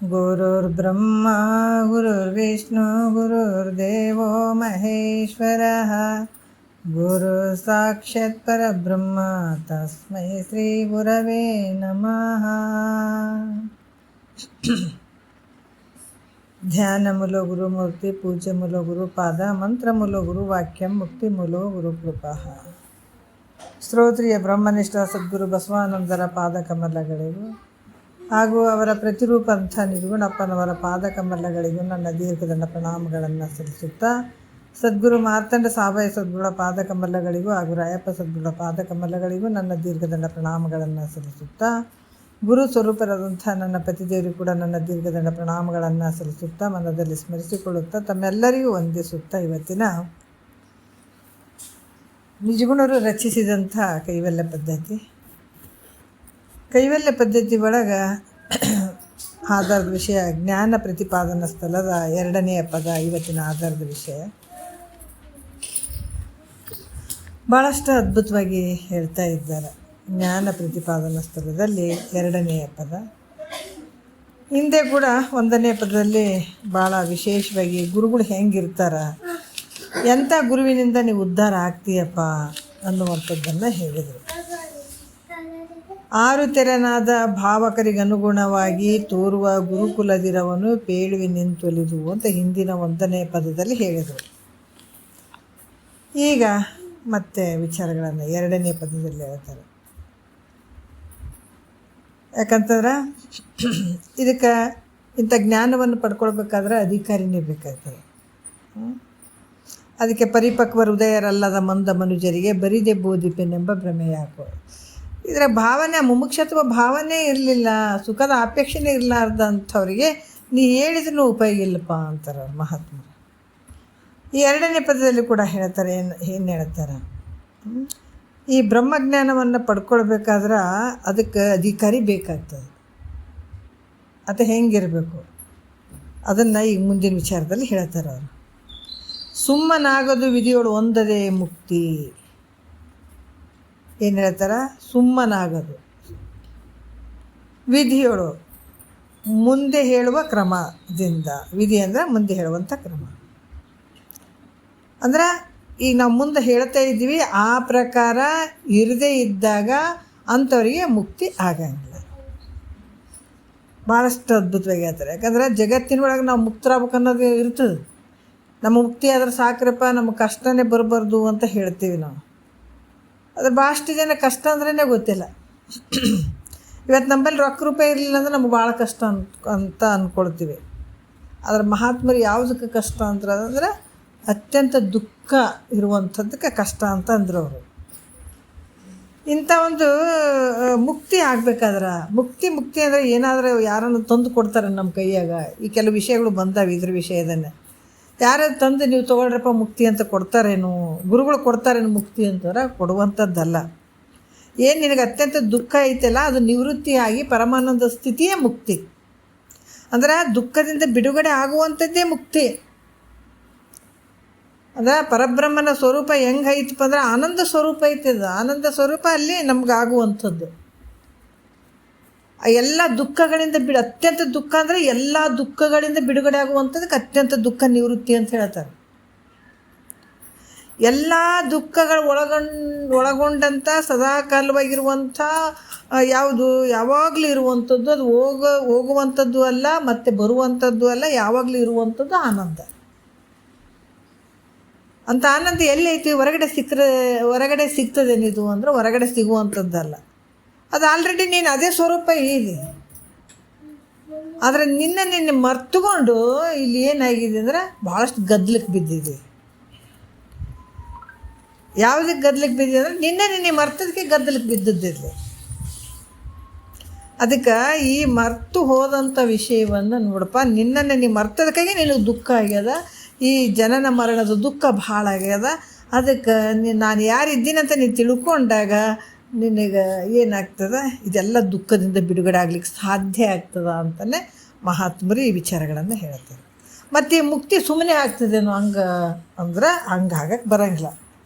ಗುರುರ್ಬ್ರಹ್ಮ ಗುರುರ್ವಿಷ್ಣು ಗುರುರ್ದೇವೋ ಮಹೇಶ್ವರಃ ಗುರು ಸಾಕ್ಷಾತ್ ಪರಬ್ರಹ್ಮ ತಸ್ಮೈ ಶ್ರೀ ಗುರವೇ ನಮಃ. ಧ್ಯಾನಮೂಲೋ ಗುರುಮೂರ್ತಿ, ಪೂಜ್ಯಮೂಲೋ ಗುರುಪಾದ, ಮಂತ್ರಮೂಲೋ ಗುರುವಾಕ್ಯಂ, ಮುಕ್ತಿಮೂಲೋ ಗುರುಕೃಪಃ. ಶ್ರೋತ್ರಿಯ ಬ್ರಹ್ಮನಿಷ್ಠ ಸದ್ಗುರು ಬಸವಾನಂದರ ಪಾದಕಮಲಗಳಿಗೂ ಹಾಗೂ ಅವರ ಪ್ರತಿರೂಪ ಅಂಥ ನಿರ್ಗುಣಪ್ಪನವರ ಪಾದಕಮಲಗಳಿಗೂ ನನ್ನ ದೀರ್ಘದಂಡ ಪ್ರಣಾಮಗಳನ್ನು ಸಲ್ಲಿಸುತ್ತಾ, ಸದ್ಗುರು ಮಾರ್ತಂಡ ಸಾಬಾಯಿ ಸದ್ಗುರುಳ ಪಾದಕಮಲಗಳಿಗೂ ಹಾಗೂ ರಾಯಪ್ಪ ಸದ್ಗುರುಳ ಪಾದಕಮಲಗಳಿಗೂ ನನ್ನ ದೀರ್ಘದಂಡ ಪ್ರಣಾಮಗಳನ್ನು ಸಲ್ಲಿಸುತ್ತಾ, ಗುರು ಸ್ವರೂಪರಾದಂಥ ನನ್ನ ಪತಿದೇವರಿಗೂ ಕೂಡ ನನ್ನ ದೀರ್ಘದಂಡ ಪ್ರಣಾಮಗಳನ್ನು ಸಲ್ಲಿಸುತ್ತಾ, ಮನದಲ್ಲಿ ಸ್ಮರಿಸಿಕೊಳ್ಳುತ್ತಾ, ತಮ್ಮೆಲ್ಲರಿಗೂ ವಂದಿಸುತ್ತಾ, ಇವತ್ತಿನ ನಿಜಗುಣರು ರಚಿಸಿದಂಥ ಕೈವಲ್ಯ ಪದ್ಧತಿ ಒಳಗೆ ಆಧಾರದ ವಿಷಯ ಜ್ಞಾನ ಪ್ರತಿಪಾದನಾ ಸ್ಥಳದ 2ನೇ ಪದ ಇವತ್ತಿನ ಆಧಾರದ ವಿಷಯ. ಭಾಳಷ್ಟು ಅದ್ಭುತವಾಗಿ ಹೇಳ್ತಾ ಇದ್ದಾರೆ. ಜ್ಞಾನ ಪ್ರತಿಪಾದನಾ ಸ್ಥಳದಲ್ಲಿ 2ನೇ ಪದ. ಹಿಂದೆ ಕೂಡ 1ನೇ ಪದದಲ್ಲಿ ಭಾಳ ವಿಶೇಷವಾಗಿ ಗುರುಗಳು ಹೆಂಗಿರ್ತಾರೆ, ಎಂಥ ಗುರುವಿನಿಂದ ನೀವು ಉದ್ಧಾರ ಆಗ್ತೀಯಪ್ಪ ಅನ್ನುವಂಥದ್ದನ್ನು ಹೇಳಿದರು. 6 ತೆರನಾದ ಭಾವಕರಿಗನುಗುಣವಾಗಿ ತೋರುವ ಗುರುಕುಲದಿರವನು ಪೇಳುವಿ ನಿಂತೊಲಿದು ಅಂತ ಹಿಂದಿನ 1ನೇ ಪದದಲ್ಲಿ ಹೇಳಿದರು. ಈಗ ಮತ್ತೆ ವಿಚಾರಗಳನ್ನು 2ನೇ ಪದದಲ್ಲಿ ಹೇಳ್ತಾರೆ. ಯಾಕಂತಂದ್ರೆ ಇದಕ್ಕೆ ಇಂಥ ಜ್ಞಾನವನ್ನು ಪಡ್ಕೊಳ್ಬೇಕಾದ್ರೆ ಅಧಿಕಾರಿನೇ ಬೇಕಾಗ್ತದೆ. ಅದಕ್ಕೆ ಪರಿಪಕ್ವ ಹೃದಯರಲ್ಲದ ಮಂದ ಮನುಜರಿಗೆ ಬರಿದೆ ಬೋಧಿಪೆನೆಂಬ ಭ್ರಮೆ ಯಾಕೋ. ಇದರ ಭಾವನೆ, ಮುಮುಕ್ಷತ್ವ ಭಾವನೆ ಇರಲಿಲ್ಲ, ಸುಖದ ಅಪೇಕ್ಷೆನೇ ಇರಲಾರ್ದಂಥವ್ರಿಗೆ ನೀ ಹೇಳಿದ್ರೂ ಉಪಯೋಗ ಇಲ್ಲಪ್ಪ ಅಂತಾರೆ ಮಹಾತ್ಮರು. ಈ 2ನೇ ಪದದಲ್ಲಿ ಕೂಡ ಹೇಳ್ತಾರೆ. ಏನು ಹೇಳ್ತಾರೆ, ಈ ಬ್ರಹ್ಮಜ್ಞಾನವನ್ನು ಪಡ್ಕೊಳ್ಬೇಕಾದ್ರೆ ಅದಕ್ಕೆ ಅಧಿಕಾರಿ ಬೇಕಾಗ್ತದೆ. ಅದು ಹೆಂಗಿರಬೇಕು ಅದನ್ನು ಈಗ ಮುಂದಿನ ವಿಚಾರದಲ್ಲಿ ಹೇಳ್ತಾರೆ ಅವರು. ಸುಮ್ಮನಾಗೋದು ವಿಧಿಯೋಳು ಒಂದದೇ ಮುಕ್ತಿ. ಏನು ಹೇಳ್ತಾರೆ, ಸುಮ್ಮನಾಗೋದು ವಿಧಿಯೋಳು ಮುಂದೆ ಹೇಳುವ ಕ್ರಮದಿಂದ. ವಿಧಿ ಅಂದರೆ ಮುಂದೆ ಹೇಳುವಂಥ ಕ್ರಮ. ಅಂದ್ರೆ ಈಗ ನಾವು ಮುಂದೆ ಹೇಳ್ತಾ ಇದ್ದೀವಿ, ಆ ಪ್ರಕಾರ ಇರದೇ ಇದ್ದಾಗ ಅಂಥವರಿಗೆ ಮುಕ್ತಿ ಆಗಂಗಿಲ್ಲ. ಭಾಳಷ್ಟು ಅದ್ಭುತವಾಗಿ ಹೇಳ್ತಾರೆ. ಯಾಕಂದ್ರೆ ಜಗತ್ತಿನೊಳಗೆ ನಾವು ಮುಕ್ತರಾಗಬೇಕು ಅನ್ನೋದು ಇರ್ತದೆ. ನಮ್ಮ ಮುಕ್ತಿ ಆದ್ರೆ ಸಾಕ್ರಪ್ಪ, ನಮಗೆ ಕಷ್ಟನೇ ಬರಬಾರ್ದು ಅಂತ ಹೇಳ್ತೀವಿ ನಾವು. ಅದ್ರ ಭಾಳಷ್ಟು ಜನ ಕಷ್ಟ ಅಂದ್ರೇ ಗೊತ್ತಿಲ್ಲ. ಇವತ್ತು ನಮ್ಮಲ್ಲಿ ರೊಕ್ಕ ರೂಪಾಯಿ ಇರಲಿಲ್ಲ ಅಂದ್ರೆ ನಮ್ಗೆ ಭಾಳ ಕಷ್ಟ ಅಂತ ಅಂದ್ಕೊಳ್ತೀವಿ. ಆದರೆ ಮಹಾತ್ಮರು ಯಾವುದಕ್ಕೆ ಕಷ್ಟ ಅಂದ್ರೆ ಅತ್ಯಂತ ದುಃಖ ಇರುವಂಥದ್ದಕ್ಕೆ ಕಷ್ಟ ಅಂತ ಅಂದರು ಅವರು. ಇಂಥ ಒಂದು ಮುಕ್ತಿ ಆಗಬೇಕಾದ್ರೆ ಮುಕ್ತಿ ಅಂದರೆ ಏನಾದರೂ ಯಾರನ್ನು ತಂದು ಕೊಡ್ತಾರೆ ನಮ್ಮ ಕೈಯಾಗ. ಈ ಕೆಲವು ವಿಷಯಗಳು ಬಂದಾವೆ ಇದ್ರ ವಿಷಯದನ್ನೇ. ಯಾರು ತಂದು ನೀವು ತೊಗೊಳ್ರಪ್ಪ ಮುಕ್ತಿ ಅಂತ ಕೊಡ್ತಾರೇನು, ಗುರುಗಳು ಕೊಡ್ತಾರೇನು ಮುಕ್ತಿ ಅಂತಾರೆ? ಕೊಡುವಂಥದ್ದಲ್ಲ. ಏನು ನಿನಗೆ ಅತ್ಯಂತ ದುಃಖ ಐತಲ್ಲ, ಅದು ನಿವೃತ್ತಿಯಾಗಿ ಪರಮಾನಂದ ಸ್ಥಿತಿಯೇ ಮುಕ್ತಿ. ಅಂದ್ರೆ ದುಃಖದಿಂದ ಬಿಡುಗಡೆ ಆಗುವಂಥದ್ದೇ ಮುಕ್ತಿ. ಅಂದ್ರೆ ಪರಬ್ರಹ್ಮನ ಸ್ವರೂಪ ಹೆಂಗೆ ಐತಪ್ಪ ಅಂದ್ರೆ ಆನಂದ ಸ್ವರೂಪ ಐತದ. ಆನಂದ ಸ್ವರೂಪ ಅಲ್ಲಿ ನಮ್ಗೆ ಆಗುವಂಥದ್ದು. ಎಲ್ಲ ದುಃಖಗಳಿಂದ ಅತ್ಯಂತ ದುಃಖ ಅಂದರೆ ಎಲ್ಲ ದುಃಖಗಳಿಂದ ಬಿಡುಗಡೆ ಆಗುವಂಥದ್ದಕ್ಕೆ ಅತ್ಯಂತ ದುಃಖ ನಿವೃತ್ತಿ ಅಂತ ಹೇಳ್ತಾರೆ. ಎಲ್ಲ ದುಃಖಗಳು ಒಳಗೊಂಡಂಥ ಸದಾಕಾಲವಾಗಿರುವಂಥ ಯಾವುದು ಯಾವಾಗಲೂ ಇರುವಂಥದ್ದು, ಅದು ಹೋಗುವಂಥದ್ದು ಅಲ್ಲ, ಮತ್ತು ಬರುವಂಥದ್ದು ಅಲ್ಲ, ಯಾವಾಗಲೂ ಇರುವಂಥದ್ದು ಆನಂದ. ಅಂಥ ಆನಂದ ಎಲ್ಲಿ ಐತಿ? ಹೊರಗಡೆ ಸಿಗ್ತದೇನಿದು ಅಂದರೆ ಹೊರಗಡೆ ಸಿಗುವಂಥದ್ದಲ್ಲ. ಅದು ಆಲ್ರೆಡಿ ನೀನು ಅದೇ ಸ್ವರೂಪ ಇದೆ. ಆದರೆ ನಿನ್ನೆ ಮರ್ತುಕೊಂಡು ಇಲ್ಲಿ ಏನಾಗಿದೆ ಅಂದರೆ ಭಾಳಷ್ಟು ಗದ್ದಲಕ್ಕೆ ಬಿದ್ದಿದೆ. ಯಾವುದಕ್ಕೆ ಗದ್ದಲಕ್ಕೆ ಬಿದ್ದಿದೆ ಅಂದರೆ ನಿನ್ನೆ ಮರ್ತದಕ್ಕೆ ಗದ್ದಲಕ್ಕೆ ಬಿದ್ದಿದ್ದಿರಲಿ. ಅದಕ್ಕೆ ಈ ಮರ್ತು ಹೋದಂಥ ವಿಷಯವನ್ನು ನೋಡಪ್ಪ, ನಿನ್ನನ್ನು ನೀ ಮರ್ತದಕ್ಕಾಗಿ ನಿನಗೆ ದುಃಖ ಆಗ್ಯದ. ಈ ಜನನ ಮರಣದ ದುಃಖ ಭಾಳ ಆಗ್ಯದ. ಅದಕ್ಕೆ ನಾನು ಯಾರಿದ್ದೀನಂತ ನೀನು ತಿಳ್ಕೊಂಡಾಗ ನಿನಗೆ ಏನಾಗ್ತದೆ, ಇದೆಲ್ಲ ದುಃಖದಿಂದ ಬಿಡುಗಡೆ ಆಗ್ಲಿಕ್ಕೆ ಸಾಧ್ಯ ಆಗ್ತದ ಅಂತಲೇ ಮಹಾತ್ಮರು ಈ ವಿಚಾರಗಳನ್ನು ಹೇಳ್ತಾರೆ. ಮತ್ತು ಈ ಮುಕ್ತಿ ಸುಮ್ಮನೆ ಆಗ್ತದೇನೋ ಹಂಗೆ ಅಂದ್ರೆ ಹಂಗಾಗಕ್ಕೆ ಬರೋಂಗಿಲ್ಲ.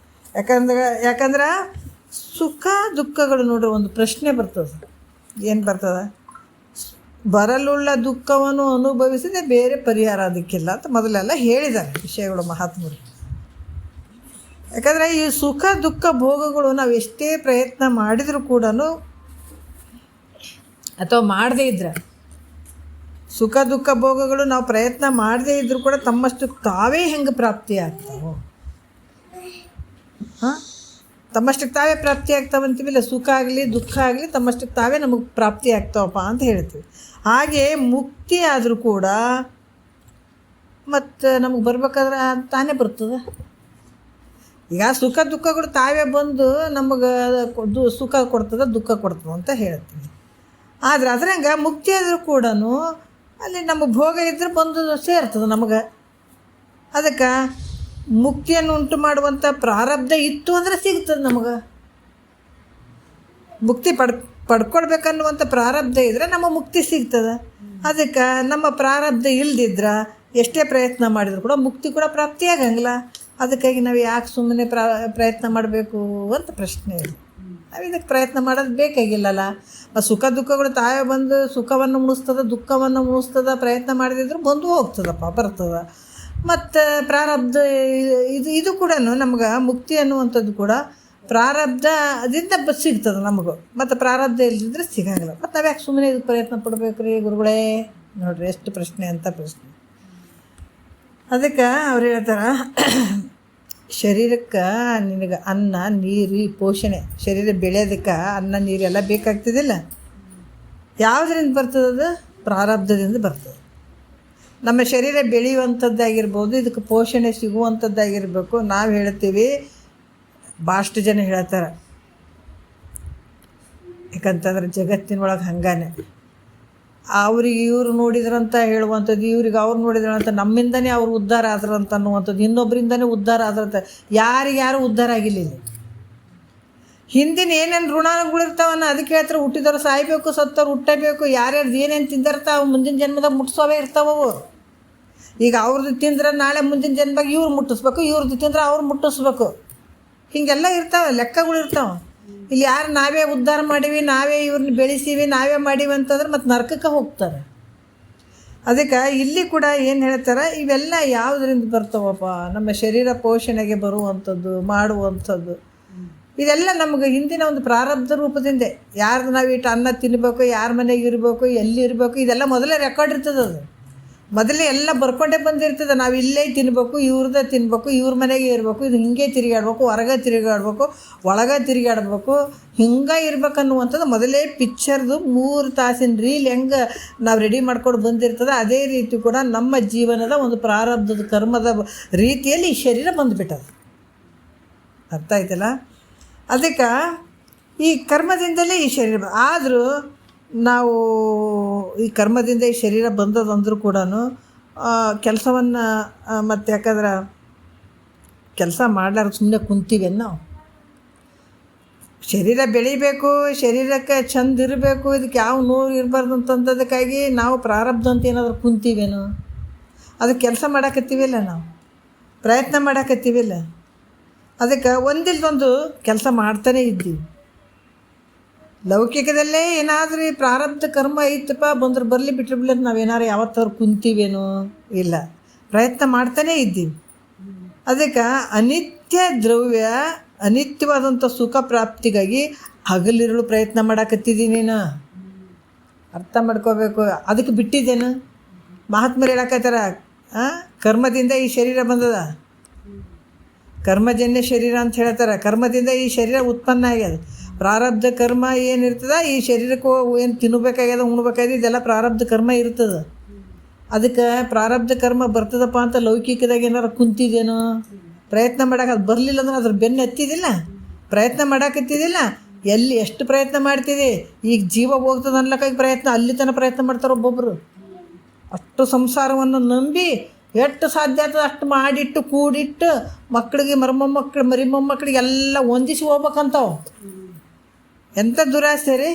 ಯಾಕಂದ್ರೆ ಸುಖ ದುಃಖಗಳು ನೋಡ್ರಿ ಒಂದು ಪ್ರಶ್ನೆ ಬರ್ತದೆ. ಏನು ಬರ್ತದೆ? ಬರಲುಳ್ಳ ದುಃಖವನ್ನು ಅನುಭವಿಸದೆ ಬೇರೆ ಪರಿಹಾರ ಅದಕ್ಕಿಲ್ಲ ಅಂತ ಮೊದಲೆಲ್ಲ ಹೇಳಿದ್ದಾರೆ ವಿಷಯಗಳು ಮಹಾತ್ಮರು. ಯಾಕಂದರೆ ಈ ಸುಖ ದುಃಖ ಭೋಗಗಳು ನಾವು ಎಷ್ಟೇ ಪ್ರಯತ್ನ ಮಾಡಿದರೂ ಕೂಡ ಅಥವಾ ಮಾಡದೇ ಇದ್ರೆ, ಸುಖ ದುಃಖ ಭೋಗಗಳು ನಾವು ಪ್ರಯತ್ನ ಮಾಡದೇ ಇದ್ದರೂ ಕೂಡ ತಮ್ಮಷ್ಟಕ್ಕೆ ತಾವೇ ಹೆಂಗೆ ಪ್ರಾಪ್ತಿ ಆಗ್ತಾವೆ? ತಮ್ಮಷ್ಟಕ್ಕೆ ತಾವೇ ಪ್ರಾಪ್ತಿ ಆಗ್ತಾವೆ ಅಂತೀವಿಲ್ಲ. ಸುಖ ಆಗಲಿ ದುಃಖ ಆಗಲಿ ತಮ್ಮಷ್ಟಕ್ಕೆ ತಾವೇ ನಮಗೆ ಪ್ರಾಪ್ತಿ ಆಗ್ತಾವಪ್ಪ ಅಂತ ಹೇಳ್ತೀವಿ. ಹಾಗೆ ಮುಕ್ತಿ ಆದರೂ ಕೂಡ ಮತ್ತು ನಮಗೆ ಬರ್ಬೇಕಾದ್ರೆ ತಾನೇ ಬರ್ತದೆ. ಈಗ ಸುಖ ದುಃಖಗಳು ತಾವೇ ಬಂದು ನಮಗೆ ಸುಖ ಕೊಡ್ತದೆ ದುಃಖ ಕೊಡ್ತದೆ ಅಂತ ಹೇಳ್ತೀವಿ. ಆದರೆ ಅದ್ರಂಗೆ ಮುಕ್ತಿ ಆದರೂ ಕೂಡ ಅಲ್ಲಿ ನಮಗೆ ಭೋಗ ಇದ್ದರೆ ಬಂದು ಸೇರ್ತದೆ ನಮಗೆ. ಅದಕ್ಕೆ ಮುಕ್ತಿಯನ್ನು ಉಂಟು ಮಾಡುವಂಥ ಪ್ರಾರಬ್ಧ ಇತ್ತು ಅಂದರೆ ಸಿಗ್ತದೆ ನಮಗೆ. ಮುಕ್ತಿ ಪಡ್ಕೊಳ್ಬೇಕನ್ನುವಂಥ ಪ್ರಾರಬ್ಧ ಇದ್ದರೆ ನಮ್ಮ ಮುಕ್ತಿ ಸಿಗ್ತದೆ. ಅದಕ್ಕೆ ನಮ್ಮ ಪ್ರಾರಬ್ಧ ಇಲ್ದಿದ್ರೆ ಎಷ್ಟೇ ಪ್ರಯತ್ನ ಮಾಡಿದರೂ ಕೂಡ ಮುಕ್ತಿ ಕೂಡ ಪ್ರಾಪ್ತಿಯಾಗಂಗಿಲ್ಲ. ಅದಕ್ಕಾಗಿ ನಾವು ಯಾಕೆ ಸುಮ್ಮನೆ ಪ್ರಯತ್ನ ಮಾಡಬೇಕು ಅಂತ ಪ್ರಶ್ನೆ ಇದೆ. ನಾವು ಇದಕ್ಕೆ ಪ್ರಯತ್ನ ಮಾಡೋದು ಬೇಕಾಗಿಲ್ಲಲ್ಲ. ಸುಖ ದುಃಖಗಳು ತಾವೇ ಬಂದು ಸುಖವನ್ನು ಮುಣಿಸ್ತದೆ ದುಃಖವನ್ನು ಮುಣಿಸ್ತದೆ. ಪ್ರಯತ್ನ ಮಾಡಿದ್ರು ಬಂದು ಹೋಗ್ತದಪ್ಪ, ಬರ್ತದೆ. ಮತ್ತು ಪ್ರಾರಬ್ಧ ಇದು ಕೂಡ ನಮ್ಗೆ ಮುಕ್ತಿ ಅನ್ನುವಂಥದ್ದು ಕೂಡ ಪ್ರಾರಬ್ಧದಿಂದ ಸಿಗ್ತದೆ ನಮಗೂ. ಮತ್ತು ಪ್ರಾರಬ್ಧ ಇಲ್ಲದಿದ್ದರೆ ಸಿಗಂಗಿಲ್ಲ. ಮತ್ತು ನಾವು ಯಾಕೆ ಸುಮ್ಮನೆ ಇದಕ್ಕೆ ಪ್ರಯತ್ನ ಪಡಬೇಕು ರೀ ಗುರುಗಳೇ? ನೋಡಿರಿ ಎಷ್ಟು ಪ್ರಶ್ನೆ ಅಂತ ಪ್ರಶ್ನೆ. ಅದಕ್ಕೆ ಅವ್ರು ಹೇಳ್ತಾರೆ, ಶರೀರಕ್ಕೆ ನಿನಗೆ ಅನ್ನ ನೀರು ಈ ಪೋಷಣೆ, ಶರೀರ ಬೆಳೆಯೋದಕ್ಕೆ ಅನ್ನ ನೀರು ಎಲ್ಲ ಬೇಕಾಗ್ತದಿಲ್ಲ. ಯಾವುದರಿಂದ ಬರ್ತದದು? ಪ್ರಾರಬ್ಧದಿಂದ ಬರ್ತದೆ. ನಮ್ಮ ಶರೀರ ಬೆಳೆಯುವಂಥದ್ದಾಗಿರ್ಬೋದು, ಇದಕ್ಕೆ ಪೋಷಣೆ ಸಿಗುವಂಥದ್ದಾಗಿರಬೇಕು. ನಾವು ಹೇಳ್ತೀವಿ, ಭಾಳಷ್ಟು ಜನ ಹೇಳ್ತಾರೆ. ಯಾಕಂತಂದ್ರೆ ಜಗತ್ತಿನೊಳಗೆ ಹಂಗಾನೆ ಅವ್ರಿಗೆ ಇವರು ನೋಡಿದ್ರಂತ ಹೇಳುವಂಥದ್ದು, ಇವ್ರಿಗೆ ಅವ್ರು ನೋಡಿದ್ರಂತ ನಮ್ಮಿಂದನೇ ಅವ್ರು ಉದ್ಧಾರ ಆದ್ರಂತ ಅನ್ನುವಂಥದ್ದು, ಇನ್ನೊಬ್ಬರಿಂದನೇ ಉದ್ಧಾರ ಆದ್ರಂತ. ಯಾರು ಉದ್ಧಾರ ಆಗಿಲ್ಲ. ಹಿಂದಿನ ಏನೇನು ಋಣಗಳಿರ್ತಾವನ್ನ ಅದಕ್ಕೆ ಹೇಳ್ತಾರೆ, ಹುಟ್ಟಿದವ್ರು ಸಾಯ್ಬೇಕು, ಸತ್ತವ್ರು ಹುಟ್ಟಬೇಕು, ಯಾರ್ಯಾರ್ದು ಏನೇನು ತಿಂದಿರ್ತಾವೆ ಮುಂದಿನ ಜನ್ಮದಾಗ ಮುಟ್ಟಿಸೋವೇ ಇರ್ತಾವವು. ಈಗ ಅವ್ರದ್ದು ತಿಂದ್ರೆ ನಾಳೆ ಮುಂದಿನ ಜನ್ಮದಾಗ ಇವ್ರು ಮುಟ್ಟಿಸ್ಬೇಕು, ಇವ್ರದ್ದು ತಿಂದ್ರೆ ಅವ್ರು ಮುಟ್ಟಿಸ್ಬೇಕು. ಹೀಗೆಲ್ಲ ಇರ್ತಾವೆ, ಲೆಕ್ಕಗಳು ಇರ್ತಾವೆ. ಇಲ್ಲಿ ಯಾರು ನಾವೇ ಉದ್ಧಾರ ಮಾಡೀವಿ, ನಾವೇ ಇವ್ರನ್ನ ಬೆಳೆಸೀವಿ, ನಾವೇ ಮಾಡೀವಿ ಅಂತಂದ್ರೆ ಮತ್ತು ನರಕಕ್ಕೆ ಹೋಗ್ತಾರೆ. ಅದಕ್ಕೆ ಇಲ್ಲಿ ಕೂಡ ಏನು ಹೇಳ್ತಾರೆ, ಇವೆಲ್ಲ ಯಾವುದರಿಂದ ಬರ್ತಾವಪ್ಪ? ನಮ್ಮ ಶರೀರ ಪೋಷಣೆಗೆ ಬರುವಂಥದ್ದು, ಮಾಡುವಂಥದ್ದು, ಇದೆಲ್ಲ ನಮಗೆ ಹಿಂದಿನ ಒಂದು ಪ್ರಾರಬ್ಧ ರೂಪದಿಂದ. ಯಾರ್ದು ನಾವು ಇಟ್ಟು ಅನ್ನ ತಿನ್ನಬೇಕು, ಯಾರ ಮನೆಗೆ ಇರಬೇಕು, ಎಲ್ಲಿ ಇರಬೇಕು, ಇದೆಲ್ಲ ಮೊದಲೇ ರೆಕಾರ್ಡ್ ಇರ್ತದೆ. ಅದು ಮೊದಲೇ ಎಲ್ಲ ಬರ್ಕೊಂಡೇ ಬಂದಿರ್ತದೆ. ನಾವು ಇಲ್ಲೇ ತಿನ್ನಬೇಕು, ಇವ್ರದ್ದೇ ತಿನ್ನಬೇಕು, ಇವ್ರ ಮನೆಗೆ ಇರಬೇಕು, ಇದು ಹಿಂಗೆ ತಿರುಗಾಡ್ಬೇಕು, ಹೊರಗೆ ತಿರುಗಾಡ್ಬೇಕು, ಒಳಗೆ ತಿರುಗಾಡ್ಬೇಕು, ಹಿಂಗೆ ಇರ್ಬೇಕನ್ನುವಂಥದ್ದು ಮೊದಲೇ ಪಿಕ್ಚರ್ದು 3 ತಾಸಿನ ರೀಲ್ ಹೆಂಗೆ ನಾವು ರೆಡಿ ಮಾಡ್ಕೊಂಡು ಬಂದಿರ್ತದೆ, ಅದೇ ರೀತಿ ಕೂಡ ನಮ್ಮ ಜೀವನದ ಒಂದು ಪ್ರಾರಬ್ಧದ ಕರ್ಮದ ರೀತಿಯಲ್ಲಿ ಈ ಶರೀರ ಬಂದುಬಿಟ್ಟದು. ಅರ್ಥ ಆಯ್ತಲ್ಲ? ಅದಕ್ಕೆ ಈ ಕರ್ಮದಿಂದಲೇ ಈ ಶರೀರ. ಆದರೂ ನಾವು ಈ ಕರ್ಮದಿಂದ ಈ ಶರೀರ ಬಂದದಂದ್ರೂ ಕೂಡ ಕೆಲಸವನ್ನು ಮತ್ತು ಯಾಕಂದ್ರೆ ಕೆಲಸ ಮಾಡ್ಲಾರ ಸುಮ್ಮನೆ ಕುಂತೀವಿ ನಾವು. ಶರೀರ ಬೆಳಿಬೇಕು, ಶರೀರಕ್ಕೆ ಚಂದ ಇರಬೇಕು, ಇದಕ್ಕೆ ಯಾವ ನೋವು ಇರಬಾರ್ದು ಅಂತಂದದಕ್ಕಾಗಿ ನಾವು ಪ್ರಾರಬ್ಧ ಅಂತ ಏನಾದರೂ ಕುಂತೀವೇನೋ? ಅದಕ್ಕೆ ಕೆಲಸ ಮಾಡಾಕತ್ತೀವಿಲ್ಲ, ನಾವು ಪ್ರಯತ್ನ ಮಾಡಾಕತ್ತೀವಿಲ್ಲ. ಅದಕ್ಕೆ ಒಂದಿಲ್ದೊಂದು ಕೆಲಸ ಮಾಡ್ತಾನೇ ಇದ್ದೀವಿ. ಲೌಕಿಕದಲ್ಲೇ ಏನಾದರೂ ಪ್ರಾರಬ್ಧ ಕರ್ಮ ಐತಪ್ಪ ಬಂದ್ರೆ ಬರಲಿ ಬಿಟ್ಟರೆ ಬಿಡಲಿ ಅಂತ ನಾವೇನಾರು ಯಾವತ್ತಾದ್ರು ಕುಂತೀವೇನೋ? ಇಲ್ಲ, ಪ್ರಯತ್ನ ಮಾಡ್ತಾನೇ ಇದ್ದೀವಿ. ಅದಕ್ಕೆ ಅನಿತ್ಯ ದ್ರವ್ಯ, ಅನಿತ್ಯವಾದಂಥ ಸುಖ ಪ್ರಾಪ್ತಿಗಾಗಿ ಹಗಲಿರುಳು ಪ್ರಯತ್ನ ಮಾಡಾಕತ್ತಿದ್ದೀನೇನು? ಅರ್ಥ ಮಾಡ್ಕೋಬೇಕು. ಅದಕ್ಕೆ ಬಿಟ್ಟಿದ್ದೇನು? ಮಹಾತ್ಮರು ಹೇಳಕತ್ತಾರ, ಕರ್ಮದಿಂದ ಈ ಶರೀರ ಬಂದದ, ಕರ್ಮಜನ್ಯ ಶರೀರ ಅಂತ ಹೇಳ್ತಾರೆ. ಕರ್ಮದಿಂದ ಈ ಶರೀರ ಉತ್ಪನ್ನ ಆಗ್ಯದ. ಪ್ರಾರಬ್ಧ ಕರ್ಮ ಏನಿರ್ತದೆ, ಈ ಶರೀರಕ್ಕೂ ಏನು ತಿನ್ನಬೇಕಾಗ್ಯದ, ಉಣ್ಬೇಕಾಗ್ಯದ, ಇದೆಲ್ಲ ಪ್ರಾರಬ್ಧ ಕರ್ಮ ಇರ್ತದೆ. ಅದಕ್ಕೆ ಪ್ರಾರಬ್ಧ ಕರ್ಮ ಬರ್ತದಪ್ಪ ಅಂತ ಲೌಕಿಕದಾಗ ಏನಾರು ಕುಂತಿದ್ದೇನೋ? ಪ್ರಯತ್ನ ಮಾಡೋಕೆ ಅದು ಬರಲಿಲ್ಲ ಅಂದ್ರೆ ಅದ್ರ ಬೆನ್ನು ಹತ್ತಿದಿಲ್ಲ, ಪ್ರಯತ್ನ ಮಾಡೋಕತ್ತಿದ್ದಿಲ್ಲ. ಎಲ್ಲಿ ಎಷ್ಟು ಪ್ರಯತ್ನ ಮಾಡ್ತಿದ್ದಿ? ಈಗ ಜೀವ ಹೋಗ್ತದೆ ಅನ್ಲಕ್ಕಾಗಿ ಪ್ರಯತ್ನ, ಅಲ್ಲಿ ತನಕ ಪ್ರಯತ್ನ ಮಾಡ್ತಾರೆ ಒಬ್ಬೊಬ್ಬರು. ಅಷ್ಟು ಸಂಸಾರವನ್ನು ನಂಬಿ ಎಷ್ಟು ಸಾಧ್ಯ ಆಗ್ತದೆ ಅಷ್ಟು ಮಾಡಿಟ್ಟು ಕೂಡಿಟ್ಟು ಮಕ್ಕಳಿಗೆ ಮರಿ ಮೊಮ್ಮಕ್ಕಳಿಗೆಲ್ಲ ಹೊಂದಿಸಿ ಹೋಗ್ಬೇಕಂತಾವೆ. ಎಂಥ ದುರಾಸೆ ರೀ!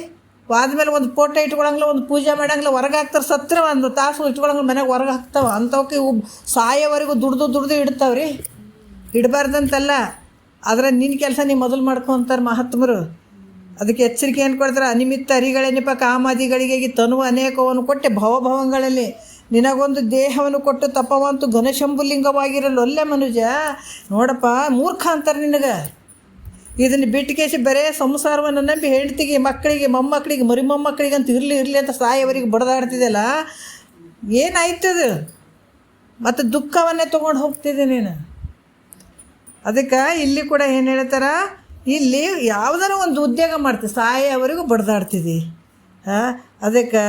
ಆದ್ಮೇಲೆ ಒಂದು ಫೋಟೋ ಇಟ್ಕೊಳಂಗಿಲ್ಲ, ಒಂದು ಪೂಜೆ ಮಾಡಂಗಿಲ್ಲ, ಹೊರಗೆ ಹಾಕ್ತಾರೆ. ಸತ್ರ ಒಂದು ತಾಸು ಇಟ್ಕೊಳಂಗಿಲ್ಲ, ಮನೆಗೆ ಹೊರಗೆ ಹಾಕ್ತಾವೆ. ಅಂಥವಕ್ಕೆ ಸಾಯೋವರೆಗೂ ದುಡ್ದು ಇಡ್ತಾವೆ ರೀ. ಇಡಬಾರ್ದಂತಲ್ಲ, ಆದರೆ ನಿನ್ನ ಕೆಲಸ ನೀ ಮೊದಲು ಮಾಡ್ಕೊಂತಾರೆ ಮಹಾತ್ಮರು. ಅದಕ್ಕೆ ಎಚ್ಚರಿಕೆ ಏನು ಕೊಡ್ತಾರೆ? ಅನಿಮಿತ್ತ ಅರಿಗಳೆನಿಪ ಕಾಮಾದಿಗಳಿಗೆ ತನುವ ಅನೇಕವನ್ನು ಕೊಟ್ಟೆ ಭವಭವಂಗಳಲ್ಲಿ ನಿನಗೊಂದು ದೇಹವನ್ನು ಕೊಟ್ಟು ತಪವಂತು ಘನಶಂಭುಲಿಂಗವಾಗಿರಲು ಒಳ್ಳೆ ಮನುಜ. ನೋಡಪ್ಪ ಮೂರ್ಖ ಅಂತಾರೆ ನಿನಗೆ. ಇದನ್ನು ಬಿಟ್ಟುಕೇಸಿ ಬರೇ ಸಂಸಾರವನ್ನು ನಂಬಿ ಹೆಂಡತಿಗೆ ಮಕ್ಕಳಿಗೆ ಮೊಮ್ಮಕ್ಕಳಿಗೆ ಮರಿ ಮೊಮ್ಮಕ್ಕಳಿಗೆ ಅಂತ ಇರಲಿ ಅಂತ ಸಾಯವರಿಗೆ ಬಡದಾಡ್ತಿದ್ದೆಲ್ಲ ಏನಾಯ್ತದು? ಮತ್ತು ದುಃಖವನ್ನೇ ತೊಗೊಂಡು ಹೋಗ್ತಿದ್ದೆ ನೀನು. ಅದಕ್ಕೆ ಇಲ್ಲಿ ಕೂಡ ಏನು ಹೇಳ್ತಾರ, ಇಲ್ಲಿ ಯಾವುದಾರ ಒಂದು ಉದ್ಯೋಗ ಮಾಡ್ತೀವಿ ಸಾಯವರೆಗೂ ಬಡ್ದಾಡ್ತಿದ್ದಿ. ಅದಕ್ಕೆ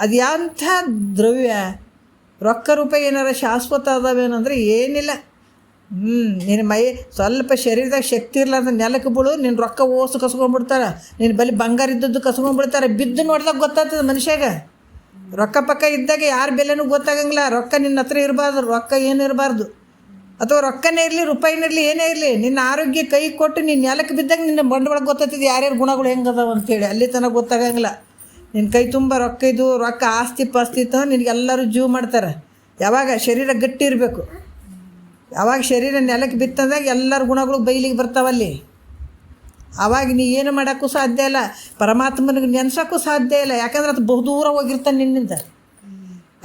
ಅದು ಯಾಂಥ ದ್ರವ್ಯ ರೊಕ್ಕ ರೂಪಾಯಿ ಏನಾರ ಶಾಶ್ವತ ಅದಾವೇನಂದ್ರೆ ಏನಿಲ್ಲ. ನಿನ್ನ ಮೈ ಸ್ವಲ್ಪ ಶರೀರದಾಗ ಶಕ್ತಿ ಇರ್ಲಾರ್ದ ನೆಲಕ್ಕೆ ಬಿಡು, ನಿನ್ನ ರೊಕ್ಕ ಓಸು ಕಸ್ಕೊಂಡ್ಬಿಡ್ತಾರೆ, ನಿನ್ನ ಬಳಿ ಬಂಗಾರ ಇದ್ದದ್ದು ಕಸ್ಕೊಂಡ್ಬಿಡ್ತಾರೆ. ಬಿದ್ದು ನೋಡ್ದಾಗ ಗೊತ್ತಾಗ್ತದೆ ಮನುಷ್ಯಾಗ. ರೊಕ್ಕ ಪಕ್ಕ ಇದ್ದಾಗ ಯಾರ ಬೆಲೆನೂ ಗೊತ್ತಾಗಂಗಿಲ್ಲ. ರೊಕ್ಕ ನಿನ್ನ ಹತ್ರ ಇರಬಾರ್ದು, ರೊಕ್ಕ ಏನು ಇರಬಾರ್ದು. ಅಥವಾ ರೊಕ್ಕನೇ ಇರಲಿ ರೂಪಾಯಿನೇ ಇರಲಿ ಏನೇ ಇರಲಿ, ನಿನ್ನ ಆರೋಗ್ಯ ಕೈ ಕೊಟ್ಟು ನಿನ್ನ ನೆಲಕ್ಕೆ ಬಿದ್ದಾಗ ನಿನ್ನ ಬಂಡವಾಳ ಗೊತ್ತಾಗ್ತದೆ ಯಾರ್ಯಾರ ಗುಣಗಳು ಹೆಂಗದಾವ ಅಂತೇಳಿ. ಅಲ್ಲಿ ತನಕ ಗೊತ್ತಾಗಂಗಿಲ್ಲ. ನಿನ್ನ ಕೈ ತುಂಬ ರೊಕ್ಕ ಇದು ರೊಕ್ಕ ಆಸ್ತಿ ಪಾಸ್ತಿ ಇತ್ತು ನಿನಗೆಲ್ಲರೂ ಜೀವ ಮಾಡ್ತಾರೆ. ಯಾವಾಗ ಶರೀರ ಗಟ್ಟಿ ಇರಬೇಕು, ಯಾವಾಗ ಶರೀರ ನೆಲಕ್ಕೆ ಬಿತ್ತಂದಾಗ ಎಲ್ಲರ ಗುಣಗಳು ಬೈಲಿಗೆ ಬರ್ತಾವಲ್ಲಿ. ಆವಾಗ ನೀ ಏನು ಮಾಡೋಕ್ಕೂ ಸಾಧ್ಯ ಇಲ್ಲ, ಪರಮಾತ್ಮನಿಗೆ ನೆನ್ಸೋಕ್ಕೂ ಸಾಧ್ಯ ಇಲ್ಲ. ಯಾಕಂದ್ರೆ ಅದು ಬಹುದೂರ ಹೋಗಿರ್ತಾನೆ ನಿನ್ನಿಂದ.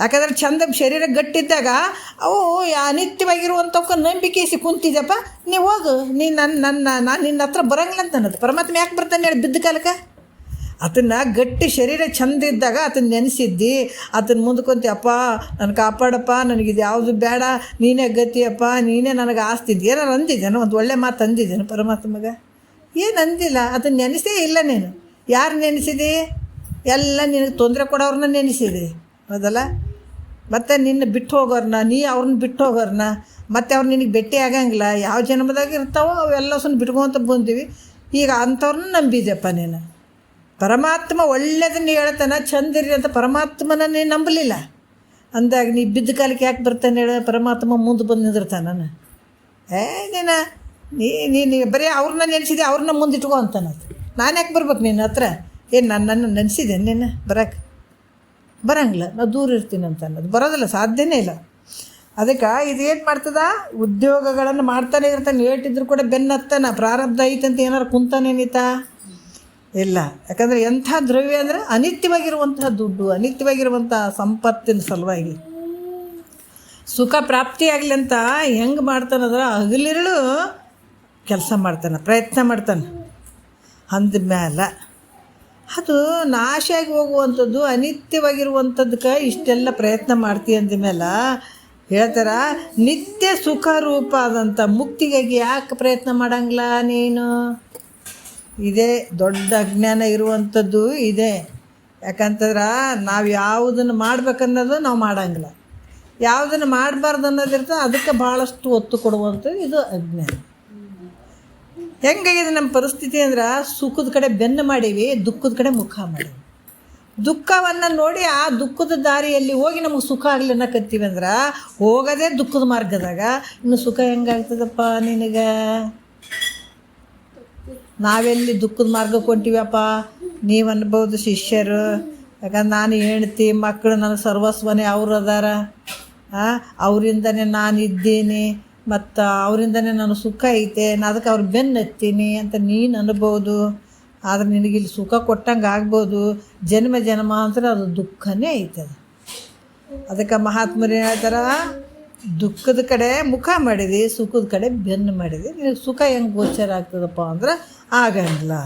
ಯಾಕಂದ್ರೆ ಚಂದ ಶರೀರ ಗಟ್ಟಿದ್ದಾಗ ಅವು ಅನಿತ್ಯವಾಗಿರುವಂಥವಕ್ಕೆ ನಂಬಿಕೆಸಿ ಕುಂತಿದ್ದಪ್ಪ, ನೀವು ಹೋಗು, ನಾನು ನಿನ್ನ ಹತ್ರ ಬರೋಂಗಿಲ್ಲ ಅಂತ ಅನ್ನೋದು. ಪರಮಾತ್ಮ ಯಾಕೆ ಬರ್ತಾನೆ ಹೇಳಿ ಬಿದ್ದ ಕಾಲಕ್ಕೆ? ಅದನ್ನು ಗಟ್ಟಿ ಶರೀರ ಚಂದ ಇದ್ದಾಗ ಅದನ್ನ ನೆನೆಸಿದ್ದಿ, ಅದನ್ನು ಮುಂದ್ಕೊಂತಿ, ಅಪ್ಪ ನನ್ನ ಕಾಪಾಡಪ್ಪ, ನನಗಿದು ಯಾವುದು ಬೇಡ, ನೀನೇ ಗತಿಯಪ್ಪ, ನೀನೇ ನನಗೆ ಆಸ್ತಿದ್ದು ಏನಾರು ಅಂದಿದ್ದೇನೆ, ಒಂದು ಒಳ್ಳೆ ಮಾತು ಅಂದಿದ್ದೇನೆ ಪರಮಾತ್ಮಗೆ? ಏನು ಅಂದಿಲ್ಲ. ಅದನ್ನು ನೆನೆಸೇ ಇಲ್ಲ ನೀನು. ಯಾರು ನೆನೆಸಿದಿ? ಎಲ್ಲ ನಿನಗೆ ತೊಂದರೆ ಕೊಡೋರನ್ನ ನೆನೆಸಿದಿ, ಹೌದಲ್ಲ? ಮತ್ತು ನಿನ್ನ ಬಿಟ್ಟು ಹೋಗೋರನ್ನ, ನೀ ಅವ್ರನ್ನ ಬಿಟ್ಟು ಹೋಗೋರನ್ನ, ಮತ್ತು ಅವ್ರು ನಿನಗೆ ಭೇಟಿ ಆಗಂಗಿಲ್ಲ. ಯಾವ ಜನ್ಮದಾಗ ಇರ್ತಾವೋ ಅವೆಲ್ಲ ಬಿಟ್ಕೊಂತ ಬಂದೀವಿ. ಈಗ ಅಂಥವ್ರನ್ನ ನಂಬಿದ್ಯಪ್ಪ ನೀನು. ಪರಮಾತ್ಮ ಒಳ್ಳೆಯದನ್ನು ಹೇಳ್ತಾನೆ, ಚಂದಿರಿ ಅಂತ ಪರಮಾತ್ಮನ ನೀನು ನಂಬಲಿಲ್ಲ ಅಂದಾಗ ನೀ ಬಿದ್ದ ಕಾಲಕ್ಕೆ ಯಾಕೆ ಬರ್ತಾನೆ ಹೇಳ? ಪರಮಾತ್ಮ ಮುಂದೆ ಬಂದು ನಿಂದಿರ್ತಾನೆ. ನಾನು ನೀನು ಬರೀ ಅವ್ರನ್ನ ನೆನೆಸಿದೆ, ಅವ್ರನ್ನ ಮುಂದಿಟ್ಕೋ ಅಂತಾನದು. ನಾನು ಯಾಕೆ ಬರ್ಬೇಕು ನಿನ್ನ ಹತ್ರ? ಏನು ನನ್ನ ನೆನೆಸಿದೆ ನೀನು ಬರಂಗಿಲ್ಲ, ನಾವು ದೂರ ಇರ್ತೀನಿ ಅಂತ ಅನ್ನೋದು ಬರೋದಿಲ್ಲ, ಸಾಧ್ಯನೇ ಇಲ್ಲ. ಅದಕ್ಕೆ ಇದು ಏನು ಮಾಡ್ತದ? ಉದ್ಯೋಗಗಳನ್ನು ಮಾಡ್ತಾನೆ ಇರ್ತಾನೆ, ಏಟಿದ್ರು ಕೂಡ ಬೆನ್ನತ್ತಾನ. ಪ್ರಾರಬ್ಧ ಐತಂತ ಏನಾರು ಕುಂತಾನೇನಿತಾ? ಇಲ್ಲ. ಯಾಕಂದರೆ ಎಂಥ ದ್ರವ್ಯ ಅಂದರೆ ಅನಿತ್ಯವಾಗಿರುವಂತಹ ದುಡ್ಡು, ಅನಿತ್ಯವಾಗಿರುವಂಥ ಸಂಪತ್ತಿನ ಸಲುವಾಗಿ ಸುಖ ಪ್ರಾಪ್ತಿಯಾಗಲಿ ಅಂತ ಹೆಂಗೆ ಮಾಡ್ತಾನಂದ್ರೆ ಹಗಲಿರುಳು ಕೆಲಸ ಮಾಡ್ತಾನೆ, ಪ್ರಯತ್ನ ಮಾಡ್ತಾನೆ. ಅಂದಮೇಲೆ ಅದು ನಾಶ ಆಗಿ ಹೋಗುವಂಥದ್ದು, ಅನಿತ್ಯವಾಗಿರುವಂಥದ್ದಕ್ಕೆ ಇಷ್ಟೆಲ್ಲ ಪ್ರಯತ್ನ ಮಾಡ್ತೀವಿ ಅಂದಮೇಲೆ ಹೇಳ್ತಾರೆ, ನಿತ್ಯ ಸುಖ ರೂಪ ಆದಂಥ ಮುಕ್ತಿಗಾಗಿ ಯಾಕೆ ಪ್ರಯತ್ನ ಮಾಡಂಗಿಲ್ಲ ನೀನು? ಇದೇ ದೊಡ್ಡ ಅಜ್ಞಾನ ಇರುವಂಥದ್ದು ಇದೆ. ಯಾಕಂತಂದ್ರೆ ನಾವು ಯಾವುದನ್ನು ಮಾಡ್ಬೇಕನ್ನೋದು ನಾವು ಮಾಡೋಂಗಿಲ್ಲ, ಯಾವುದನ್ನು ಮಾಡಬಾರ್ದು ಅನ್ನೋದಿರ್ತದೆ, ಅದಕ್ಕೆ ಭಾಳಷ್ಟು ಒತ್ತು ಕೊಡುವಂಥದ್ದು ಇದು ಅಜ್ಞಾನ. ಹೆಂಗಾಗಿದೆ ನಮ್ಮ ಪರಿಸ್ಥಿತಿ ಅಂದ್ರೆ, ಸುಖದ ಕಡೆ ಬೆನ್ನು ಮಾಡೀವಿ, ದುಃಖದ ಕಡೆ ಮುಖ ಮಾಡೀವಿ. ದುಃಖವನ್ನು ನೋಡಿ ಆ ದುಃಖದ ದಾರಿಯಲ್ಲಿ ಹೋಗಿ ನಮಗೆ ಸುಖ ಆಗಲಿ ಅನ್ನಕತ್ತೀವಿ ಅಂದ್ರೆ ಹೋಗೋದೇ ದುಃಖದ ಮಾರ್ಗದಾಗ. ಇನ್ನು ಸುಖ ಹೆಂಗಾಗ್ತದಪ್ಪ ನಿನಗೆ? ನಾವೆಲ್ಲಿ ದುಃಖದ ಮಾರ್ಗಕ್ಕೆ ಹೊಂಟಿವಪ್ಪ? ನೀವು ಅನ್ಬೋದು ಶಿಷ್ಯರು, ಯಾಕಂದ್ರೆ ನಾನು ಹೆಂಡ್ತಿ ಮಕ್ಕಳು ನನ್ನ ಸರ್ವಸ್ವನೇ ಅವ್ರು ಅದಾರ, ಅವರಿಂದನೇ ನಾನು ಇದ್ದೀನಿ, ಮತ್ತು ಅವರಿಂದನೇ ನಾನು ಸುಖ ಐತೆ, ನಾನು ಅದಕ್ಕೆ ಅವ್ರು ಬೆನ್ನು ಹತ್ತೀನಿ ಅಂತ ನೀನು ಅನ್ಬೋದು. ಆದರೆ ನಿನಗಿಲ್ಲಿ ಸುಖ ಕೊಟ್ಟಂಗೆ ಆಗ್ಬೋದು, ಜನ್ಮ ಜನ್ಮಾಂತರ ಅದು ದುಃಖನೇ ಐತದ. ಅದಕ್ಕೆ ಮಹಾತ್ಮರು ಹೇಳ್ತಾರೆ, ದುಃಖದ ಕಡೆ ಮುಖ ಮಾಡಿದೆ, ಸುಖದ ಕಡೆ ಬೆನ್ನು ಮಾಡಿದೆ, ನಿನಗೆ ಸುಖ ಹೆಂಗೆ ಗೋಚರ ಆಗ್ತದಪ್ಪ ಅಂದ್ರೆ ಆಗಂಗಿಲ್ಲ.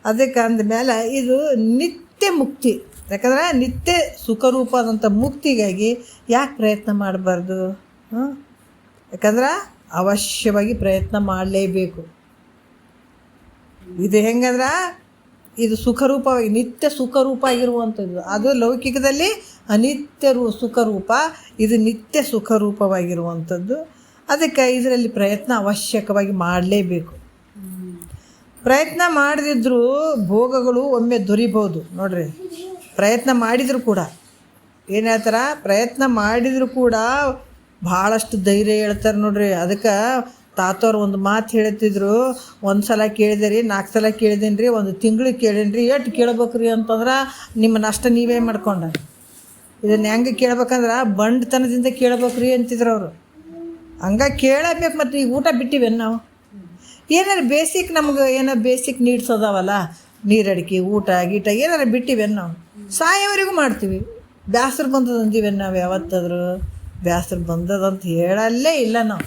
ಅದಕ್ಕೆ ಅಂದಮೇಲೆ ಇದು ನಿತ್ಯ ಮುಕ್ತಿ. ಯಾಕಂದರೆ ನಿತ್ಯ ಸುಖರೂಪವಾದಂಥ ಮುಕ್ತಿಗಾಗಿ ಯಾಕೆ ಪ್ರಯತ್ನ ಮಾಡಬಾರ್ದು? ಯಾಕಂದ್ರೆ ಅವಶ್ಯವಾಗಿ ಪ್ರಯತ್ನ ಮಾಡಲೇಬೇಕು. ಇದು ಹೆಂಗಂದ್ರೆ ಇದು ಸುಖರೂಪವಾಗಿ ನಿತ್ಯ ಸುಖರೂಪ ಆಗಿರುವಂಥದ್ದು. ಅದು ಲೌಕಿಕದಲ್ಲಿ ಅನಿತ್ಯ ಸುಖರೂಪ, ಇದು ನಿತ್ಯ ಸುಖರೂಪವಾಗಿರುವಂಥದ್ದು. ಅದಕ್ಕೆ ಇದರಲ್ಲಿ ಪ್ರಯತ್ನ ಅವಶ್ಯಕವಾಗಿ ಮಾಡಲೇಬೇಕು. ಪ್ರಯತ್ನ ಮಾಡದಿದ್ದರೂ ಭೋಗಗಳು ಒಮ್ಮೆ ದೊರಿಬೋದು ನೋಡ್ರಿ. ಪ್ರಯತ್ನ ಮಾಡಿದರೂ ಕೂಡ ಏನು ಹೇಳ್ತಾರೆ, ಪ್ರಯತ್ನ ಮಾಡಿದರೂ ಕೂಡ ಭಾಳಷ್ಟು ಧೈರ್ಯ ಹೇಳ್ತಾರೆ ನೋಡ್ರಿ. ಅದಕ್ಕೆ ತಾತವ್ರು ಒಂದು ಮಾತು ಹೇಳ್ತಿದ್ರು, ಒಂದು ಸಲ ಕೇಳಿದೆ 4 ಸಲ ಕೇಳಿದ್ದೀನಿ ರೀ, 1 ತಿಂಗಳಿಗೆ ಕೇಳೀನಿ ಎಷ್ಟು ಕೇಳ್ಬೇಕ್ರಿ ಅಂತಂದ್ರೆ ನಿಮ್ಮ ನಷ್ಟ ನೀವೇ ಮಾಡ್ಕೊಂಡ. ಇದನ್ನು ಹೆಂಗೆ ಕೇಳ್ಬೇಕಂದ್ರೆ ಬಂಡತನದಿಂದ ಕೇಳ್ಬೇಕ್ರಿ ಅಂತಿದ್ರು ಅವರು. ಹಂಗೆ ಕೇಳಬೇಕು. ಮತ್ತು ಈಗ ಊಟ ಬಿಟ್ಟಿವೇನು ನಾವು? ಏನಾರು ಬೇಸಿಕ್ ನಮ್ಗೆ ಏನಾರು ಬೇಸಿಕ್ ನೀಡ್ಸ್ ಅದಾವಲ್ಲ, ನೀರಡಿಕೆ, ಊಟ ಗೀಟ ಏನಾರು ಬಿಟ್ಟಿವೇನು ನಾವು ಸಾಯೋವರೆಗೂ ಮಾಡ್ತೀವಿ. ಬ್ಯಾಸ್ರ ಬಂದದ ಅಂದೀವೇನು ನಾವು ಯಾವತ್ತಾದರೂ? ಬ್ಯಾಸ್ರ ಬಂದದಂತ ಹೇಳಲ್ಲೇ ಇಲ್ಲ ನಾವು.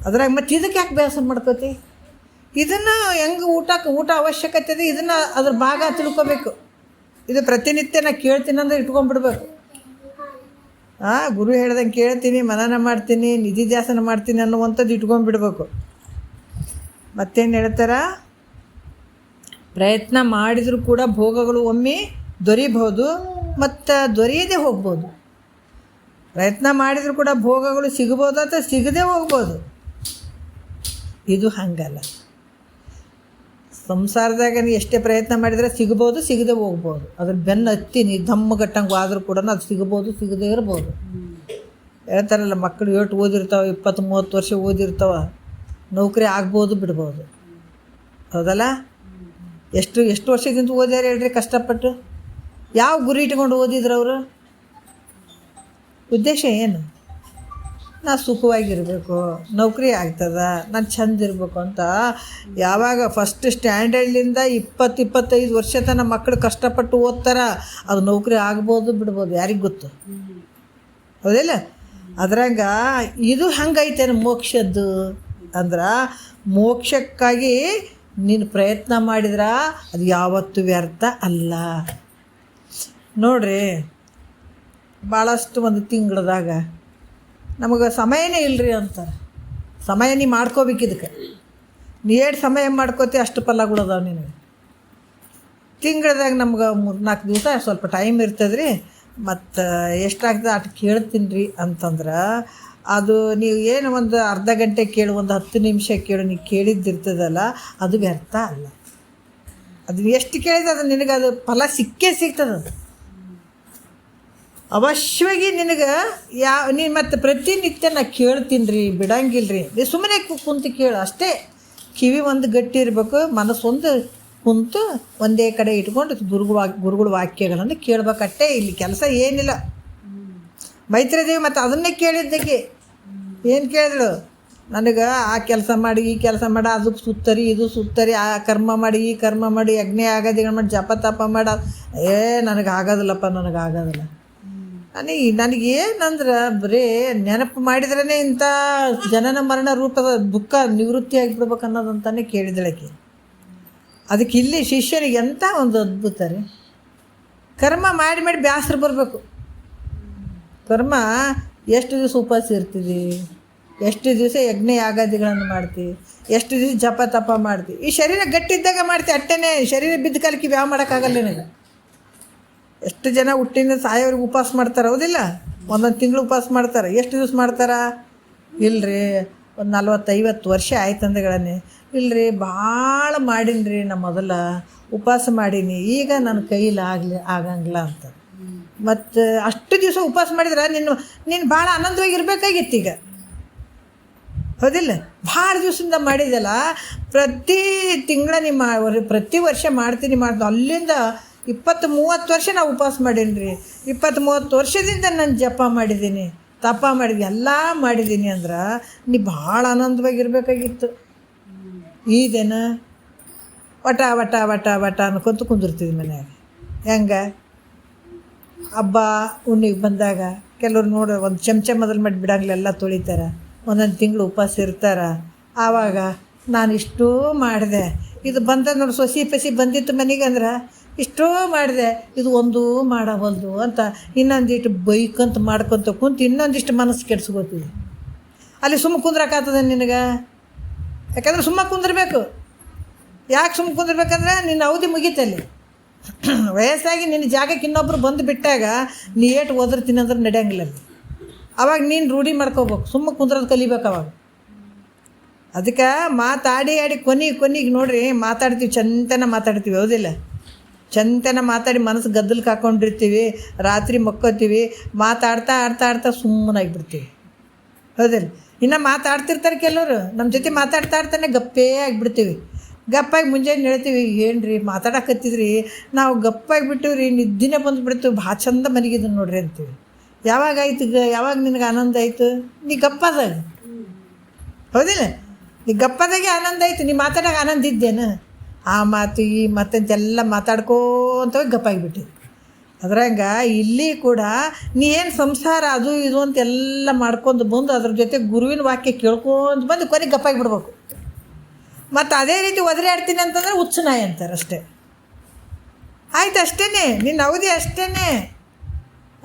ಅದ್ರಾಗ ಮತ್ತು ಇದಕ್ಕೆ ಯಾಕೆ ಬೇಸರ ಮಾಡ್ಕೋತಿ? ಇದನ್ನು ಹೆಂಗೆ ಊಟ ಅವಶ್ಯಕತೆ ಇದೆ, ಇದನ್ನು ಅದ್ರ ಭಾಗ ತಿಳ್ಕೊಬೇಕು. ಇದು ಪ್ರತಿನಿತ್ಯ ನಾ ಕೇಳ್ತೀನಿ ಅಂದ್ರೆ ಇಟ್ಕೊಂಡ್ಬಿಡ್ಬೇಕು. ಗುರು ಹೇಳ್ದಂಗೆ ಕೇಳ್ತೀನಿ, ಮನನ ಮಾಡ್ತೀನಿ, ನಿಧಿಧ್ಯಾಸನ ಮಾಡ್ತೀನಿ ಅನ್ನುವಂಥದ್ದು ಇಟ್ಕೊಂಡ್ಬಿಡ್ಬೇಕು. ಮತ್ತೇನು ಹೇಳ್ತಾರ? ಪ್ರಯತ್ನ ಮಾಡಿದರೂ ಕೂಡ ಭೋಗಗಳು ಒಮ್ಮೆ ದೊರೀಬಹುದು ಮತ್ತು ದೊರೆಯದೇ ಹೋಗ್ಬೋದು. ಪ್ರಯತ್ನ ಮಾಡಿದರೂ ಕೂಡ ಭೋಗಗಳು ಸಿಗ್ಬೋದು ಅಥವಾ ಸಿಗದೆ ಹೋಗ್ಬೋದು. ಇದು ಹಂಗಲ್ಲ. ಸಂಸಾರದಾಗ ನೀ ಎಷ್ಟೇ ಪ್ರಯತ್ನ ಮಾಡಿದರೆ ಸಿಗ್ಬೋದು, ಸಿಗದೆ ಹೋಗ್ಬೋದು. ಅದ್ರ ಬೆನ್ನು ಹತ್ತಿ ನೀ ದಮ್ಮಗಟ್ಟಂಗೆ ಆದರೂ ಕೂಡ ಅದು ಸಿಗ್ಬೋದು, ಸಿಗದೇ ಇರ್ಬೋದು. ಹೇಳ್ತಾರಲ್ಲ, ಮಕ್ಕಳು ಓದಿರ್ತಾವೆ, 20-30 ವರ್ಷ ಓದಿರ್ತಾವ, ನೌಕರಿ ಆಗ್ಬೋದು, ಬಿಡ್ಬೋದು. ಹೌದಲ್ಲ? ಎಷ್ಟು ವರ್ಷದಿಂದ ಓದ್ಯಾರ ಹೇಳ್ರಿ ಕಷ್ಟಪಟ್ಟು? ಯಾವ ಗುರಿ ಇಟ್ಕೊಂಡು ಓದಿದ್ರು ಅವರು? ಉದ್ದೇಶ ಏನು? ನಾ ಸುಖವಾಗಿರಬೇಕು, ನೌಕರಿ ಆಗ್ತದ, ನಾನು ಚಂದ ಇರಬೇಕು ಅಂತ. ಯಾವಾಗ ಫಸ್ಟ್ ಸ್ಟ್ಯಾಂಡರ್ಡ್ಲಿಂದ 20-25 ವರ್ಷ ತನಕ ಮಕ್ಕಳು ಕಷ್ಟಪಟ್ಟು ಓದ್ತಾರ, ಅದು ನೌಕರಿ ಆಗ್ಬೋದು, ಬಿಡ್ಬೋದು, ಯಾರಿಗೆ ಗೊತ್ತು? ಹೌದಿಲ್ಲ? ಅದ್ರಾಗ ಇದು ಹಂಗೈತೇನು ಮೋಕ್ಷದ್ದು ಅಂದ್ರೆ, ಮೋಕ್ಷಕ್ಕಾಗಿ ನೀನು ಪ್ರಯತ್ನ ಮಾಡಿದ್ರೆ ಅದು ಯಾವತ್ತೂ ವ್ಯರ್ಥ ಅಲ್ಲ. ನೋಡ್ರಿ, ಭಾಳಷ್ಟು ಒಂದು ತಿಂಗಳದಾಗ ನಮಗೆ ಸಮಯನೇ ಇಲ್ಲರಿ ಅಂತಾರೆ. ಸಮಯ ನೀ ಮಾಡ್ಕೋಬೇಕು. ಇದಕ್ಕೆ ನೀ ಎಷ್ಟು ಸಮಯ ಮಾಡ್ಕೋತಿ ಅಷ್ಟು ಫಲಗಳದಾವ ನಿನಗೆ. ತಿಂಗಳದಾಗ ನಮ್ಗೆ 3-4 ದಿವಸ ಸ್ವಲ್ಪ ಟೈಮ್ ಇರ್ತದೆ ರೀ. ಮತ್ತು ಎಷ್ಟಾಗ್ತದೆ ಅಷ್ಟು ಕೇಳ್ತೀನಿ ರೀ ಅಂತಂದ್ರೆ, ಅದು ನೀವು ಏನು ಒಂದು ಅರ್ಧ ಗಂಟೆ ಕೇಳು, ಒಂದು 10 ನಿಮಿಷ ಕೇಳು, ನೀವು ಕೇಳಿದ್ದಿರ್ತದಲ್ಲ, ಅದು ವ್ಯರ್ಥ ಅಲ್ಲ. ಅದು ಎಷ್ಟು ಕೇಳಿದ್ರೆ ಅದು ನಿನಗೆ ಅದು ಫಲ ಸಿಕ್ಕೇ ಸಿಗ್ತದೆ. ಅವಶ್ಯವಾಗಿ ನಿನಗೆ ನೀನು ಮತ್ತು ಪ್ರತಿನಿತ್ಯ ನಾ ಕೇಳ್ತೀನಿ ರೀ, ಬಿಡಂಗಿಲ್ಲ ರೀ. ನೀ ಸುಮ್ಮನೆ ಕುಂತು ಕೇಳು ಅಷ್ಟೇ. ಕಿವಿ ಒಂದು ಗಟ್ಟಿ ಇರಬೇಕು, ಮನಸ್ಸೊಂದು ಕುಂತು ಒಂದೇ ಕಡೆ ಇಟ್ಕೊಂಡು ಗುರುಗಳ ವಾಕ್ಯಗಳನ್ನು ಕೇಳ್ಬೇಕಟ್ಟೆ. ಇಲ್ಲಿ ಕೆಲಸ ಏನಿಲ್ಲ. ಮೈತ್ರಿದೇವಿ ಮತ್ತು ಅದನ್ನೇ ಕೇಳಿದ್ದಕ್ಕೆ ಏನು ಕೇಳಿದಳು? ನನಗೆ ಆ ಕೆಲಸ ಮಾಡಿ, ಈ ಕೆಲಸ ಮಾಡಿ, ಅದಕ್ಕೆ ಸುತ್ತರಿ, ಇದು ಸುತ್ತರಿ, ಆ ಕರ್ಮ ಮಾಡಿ, ಈ ಕರ್ಮ ಮಾಡಿ, ಯಜ್ಞ ಆಗೋದಿಗಳು ಮಾಡಿ, ಜಪ ತಪ ಮಾಡ. ನನಗೆ ಆಗೋದಿಲ್ಲಪ್ಪ, ನನಗಾಗೋದಿಲ್ಲ. ನನಗೇನಂದ್ರೆ ಬರೀ ನೆನಪು ಮಾಡಿದ್ರೇ ಇಂಥ ಜನನ ಮರಣ ರೂಪದ ದುಃಖ ನಿವೃತ್ತಿ ಆಗಿಬಿಡ್ಬೇಕು ಅನ್ನೋದಂತಾನೆ ಕೇಳಿದಳಕ್ಕೆ. ಅದಕ್ಕೆ ಇಲ್ಲಿ ಶಿಷ್ಯರಿಗೆ ಎಂಥ ಒಂದು ಅದ್ಭುತ ರೀ. ಕರ್ಮ ಮಾಡಿ ಮಾಡಿ ಬ್ಯಾಸರ ಬರಬೇಕು. ಕರ್ಮ ಎಷ್ಟು ದಿವಸ ಉಪವಾಸ ಇರ್ತೀವಿ, ಎಷ್ಟು ದಿವಸ ಯಜ್ಞ ಯಾಗಾದಿಗಳನ್ನು ಮಾಡ್ತೀವಿ, ಎಷ್ಟು ದಿವಸ ಜಪ ತಪ ಮಾಡ್ತೀವಿ. ಈ ಶರೀರ ಗಟ್ಟಿದ್ದಾಗ ಮಾಡ್ತೀವಿ ಅಟ್ಟೇನೆ. ಶರೀರ ಬಿದ್ದ ಕಾಲಕ್ಕೆ ಯಾವ ಮಾಡೋಕ್ಕಾಗಲ್ಲ ನನಗೆ. ಎಷ್ಟು ಜನ ಹುಟ್ಟಿನ ಸಾಯೋರಿಗೆ ಉಪವಾಸ ಮಾಡ್ತಾರೆ, ಹೌದಿಲ್ಲ? ಒಂದೊಂದು ತಿಂಗಳು ಉಪವಾಸ ಮಾಡ್ತಾರೆ. ಎಷ್ಟು ದಿವಸ ಮಾಡ್ತಾರೆ? ಇಲ್ಲರಿ, ಒಂದು 40-50 ವರ್ಷ ಆಯ್ತಂದಗಳನ್ನೇ. ಇಲ್ಲರಿ, ಭಾಳ ಮಾಡೀನಿ ರೀ, ನಾ ಮೊದಲ ಉಪವಾಸ ಮಾಡೀನಿ, ಈಗ ನನ್ನ ಕೈಲಿ ಆಗಂಗಿಲ್ಲ ಅಂತ. ಮತ್ತು ಅಷ್ಟು ದಿವಸ ಉಪವಾಸ ಮಾಡಿದ್ರೆ ನೀನು ಭಾಳ ಆನಂದವಾಗಿರ್ಬೇಕಾಗಿತ್ತು ಈಗ, ಹೌದಿಲ್ಲ? ಭಾಳ ದಿವಸದಿಂದ ಮಾಡಿದೆಲ್ಲ, ಪ್ರತಿ ತಿಂಗಳ ಪ್ರತಿ ವರ್ಷ ಮಾಡ್ತೀನಿ ಅಲ್ಲಿಂದ 20-30 ವರ್ಷ ನಾವು ಉಪವಾಸ ಮಾಡೀನಿ ರೀ. 20-30 ವರ್ಷದಿಂದ ನಾನು ಜಪ ಮಾಡಿದ್ದೀನಿ, ತಪ ಮಾಡಿದ್ದೀನಿ, ಎಲ್ಲ ಮಾಡಿದ್ದೀನಿ ಅಂದ್ರೆ ನೀ ಭಾಳ ಆನಂದವಾಗಿರ್ಬೇಕಾಗಿತ್ತು. ಈಗೇನು ವಟ ವಟ ವಟ ವಟ ಅನ್ಕೊಂತ ಕುಂದಿರ್ತೀವಿ ಮನ್ಯಾಗ. ಹೆಂಗೆ ಹಬ್ಬ ಹುಣ್ಣಿಗೆ ಬಂದಾಗ ಕೆಲವ್ರು ನೋಡಿ ಒಂದು ಚಮಚ ಮೊದಲು ಮಾಡಿ ಬಿಡಂಗಿಲ್ಲ, ತೊಳಿತಾರೆ. ಒಂದೊಂದು ತಿಂಗಳು ಉಪವಾಸ ಇರ್ತಾರೆ. ಆವಾಗ ನಾನು ಇಷ್ಟೂ ಮಾಡಿದೆ, ಇದು ಬಂದ ನೋಡಿ ಸೊಸಿ ಪಸಿ ಬಂದಿತ್ತು ಮನೆಗೆ ಅಂದ್ರೆ ಇಷ್ಟೋ ಮಾಡಿದೆ, ಇದು ಒಂದೂ ಮಾಡಬಲ್ದು ಅಂತ ಇನ್ನೊಂದಿಷ್ಟು ಬೈಕಂತ ಮಾಡ್ಕೊತ ಕುಂತು ಇನ್ನೊಂದಿಷ್ಟು ಮನಸ್ಸು ಕೆಡ್ಸ್ಕೋತೀವಿ. ಅಲ್ಲಿ ಸುಮ್ಮ ಕುಂದ್ರಕ್ಕಾಗ್ತದೆ ನಿನಗೆ? ಯಾಕಂದ್ರೆ ಸುಮ್ಮ ಕುಂದಿರ್ಬೇಕು. ಯಾಕೆ ಸುಮ್ಮ ಕುಂದಿರ್ಬೇಕಂದ್ರೆ ನಿನ್ನ ಅವಧಿ ಮುಗೀತಲ್ಲಿ. ವಯಸ್ಸಾಗಿ ನಿನ್ನ ಜಾಗಕ್ಕೆ ಇನ್ನೊಬ್ರು ಬಂದು ಬಿಟ್ಟಾಗ ನೀ ಏಟು ಓದಿರ್ತೀನಿ ಅಂದ್ರೆ ನಡೆಯಂಗಿಲ್ಲ ಅಲ್ಲಿ. ಅವಾಗ ನೀನು ರೂಢಿ ಮಾಡ್ಕೋಬೇಕು, ಸುಮ್ಮ ಕುಂದ್ರೋದು ಕಲಿಬೇಕು ಅವಾಗ. ಅದಕ್ಕೆ ಮಾತಾಡಿ ಕೊನೆಗೆ ನೋಡ್ರಿ, ಮಾತಾಡ್ತೀವಿ, ಚಂತನ ಮಾತಾಡ್ತೀವಿ, ಹೌದಿಲ್ಲ? ಚಂತನ ಮಾತಾಡಿ ಮನಸ್ಸು ಗದ್ದಲಕ್ಕೆ ಹಾಕ್ಕೊಂಡಿರ್ತೀವಿ, ರಾತ್ರಿ ಮಕ್ಕೋತೀವಿ, ಮಾತಾಡ್ತಾ ಸುಮ್ಮನಾಗಿಬಿಡ್ತೀವಿ, ಹೌದಿಲ್ಲ? ಇನ್ನು ಮಾತಾಡ್ತಿರ್ತಾರೆ ಕೆಲವರು, ನಮ್ಮ ಜೊತೆ ಮಾತಾಡ್ತಾ ಗಪ್ಪೇ ಆಗಿಬಿಡ್ತೀವಿ. ಗಪ್ಪಾಗಿ ಮುಂಜಾನೆ ಹೇಳ್ತೀವಿ, ಏನು ರೀ ಮಾತಾಡಕತ್ತಿದ್ರಿ, ನಾವು ಗಪ್ಪಾಗಿಬಿಟ್ಟಿವಿ ರೀ, ನಿದ್ದಿನೇ ಬಂದುಬಿಡ್ತೀವಿ, ಭಾಳ ಚಂದ ಮನೆಗಿದ್ದು ನೋಡ್ರಿ ಅಂತೀವಿ. ಯಾವಾಗ ನಿನಗೆ ಆನಂದ ಆಯಿತು? ನೀ ಗಪ್ಪದಾಗ, ಹೌದಿಲ್ಲ? ನೀ ಗಪ್ಪದಾಗೆ ಆನಂದ ಐತಿ, ನೀ ಮಾತಾಡೋಕೆ ಆನಂದ ಇದ್ದೇನು? ಆ ಮಾತು ಈ ಮಾತಂತೆಲ್ಲ ಮಾತಾಡ್ಕೋತ ಹೋಗಿ ಗಪ್ಪಾಗಿಬಿಟ್ಟಿದ್ದೆ. ಅದ್ರಂಗ ಇಲ್ಲಿ ಕೂಡ ನೀ ಏನು ಸಂಸಾರ ಅದು ಇದು ಅಂತೆಲ್ಲ ಮಾಡ್ಕೊಂಡು ಬಂದು ಅದ್ರ ಜೊತೆ ಗುರುವಿನ ವಾಕ್ಯ ಕೇಳ್ಕೊಂಡು ಬಂದು ಕೊನೆಗೆ ಗಪ್ಪಾಗಿ ಬಿಡ್ಬೇಕು. ಮತ್ತು ಅದೇ ರೀತಿ ಒದರಿ ಆಡ್ತೀನಿ ಅಂತಂದ್ರೆ ಹುಚ್ಚು ನಾಯಿ ಅಂತಾರೆ ಅಷ್ಟೇ. ಆಯ್ತು, ಅಷ್ಟೇ ನಿನ್ನ ಅವಧಿ ಅಷ್ಟೇ.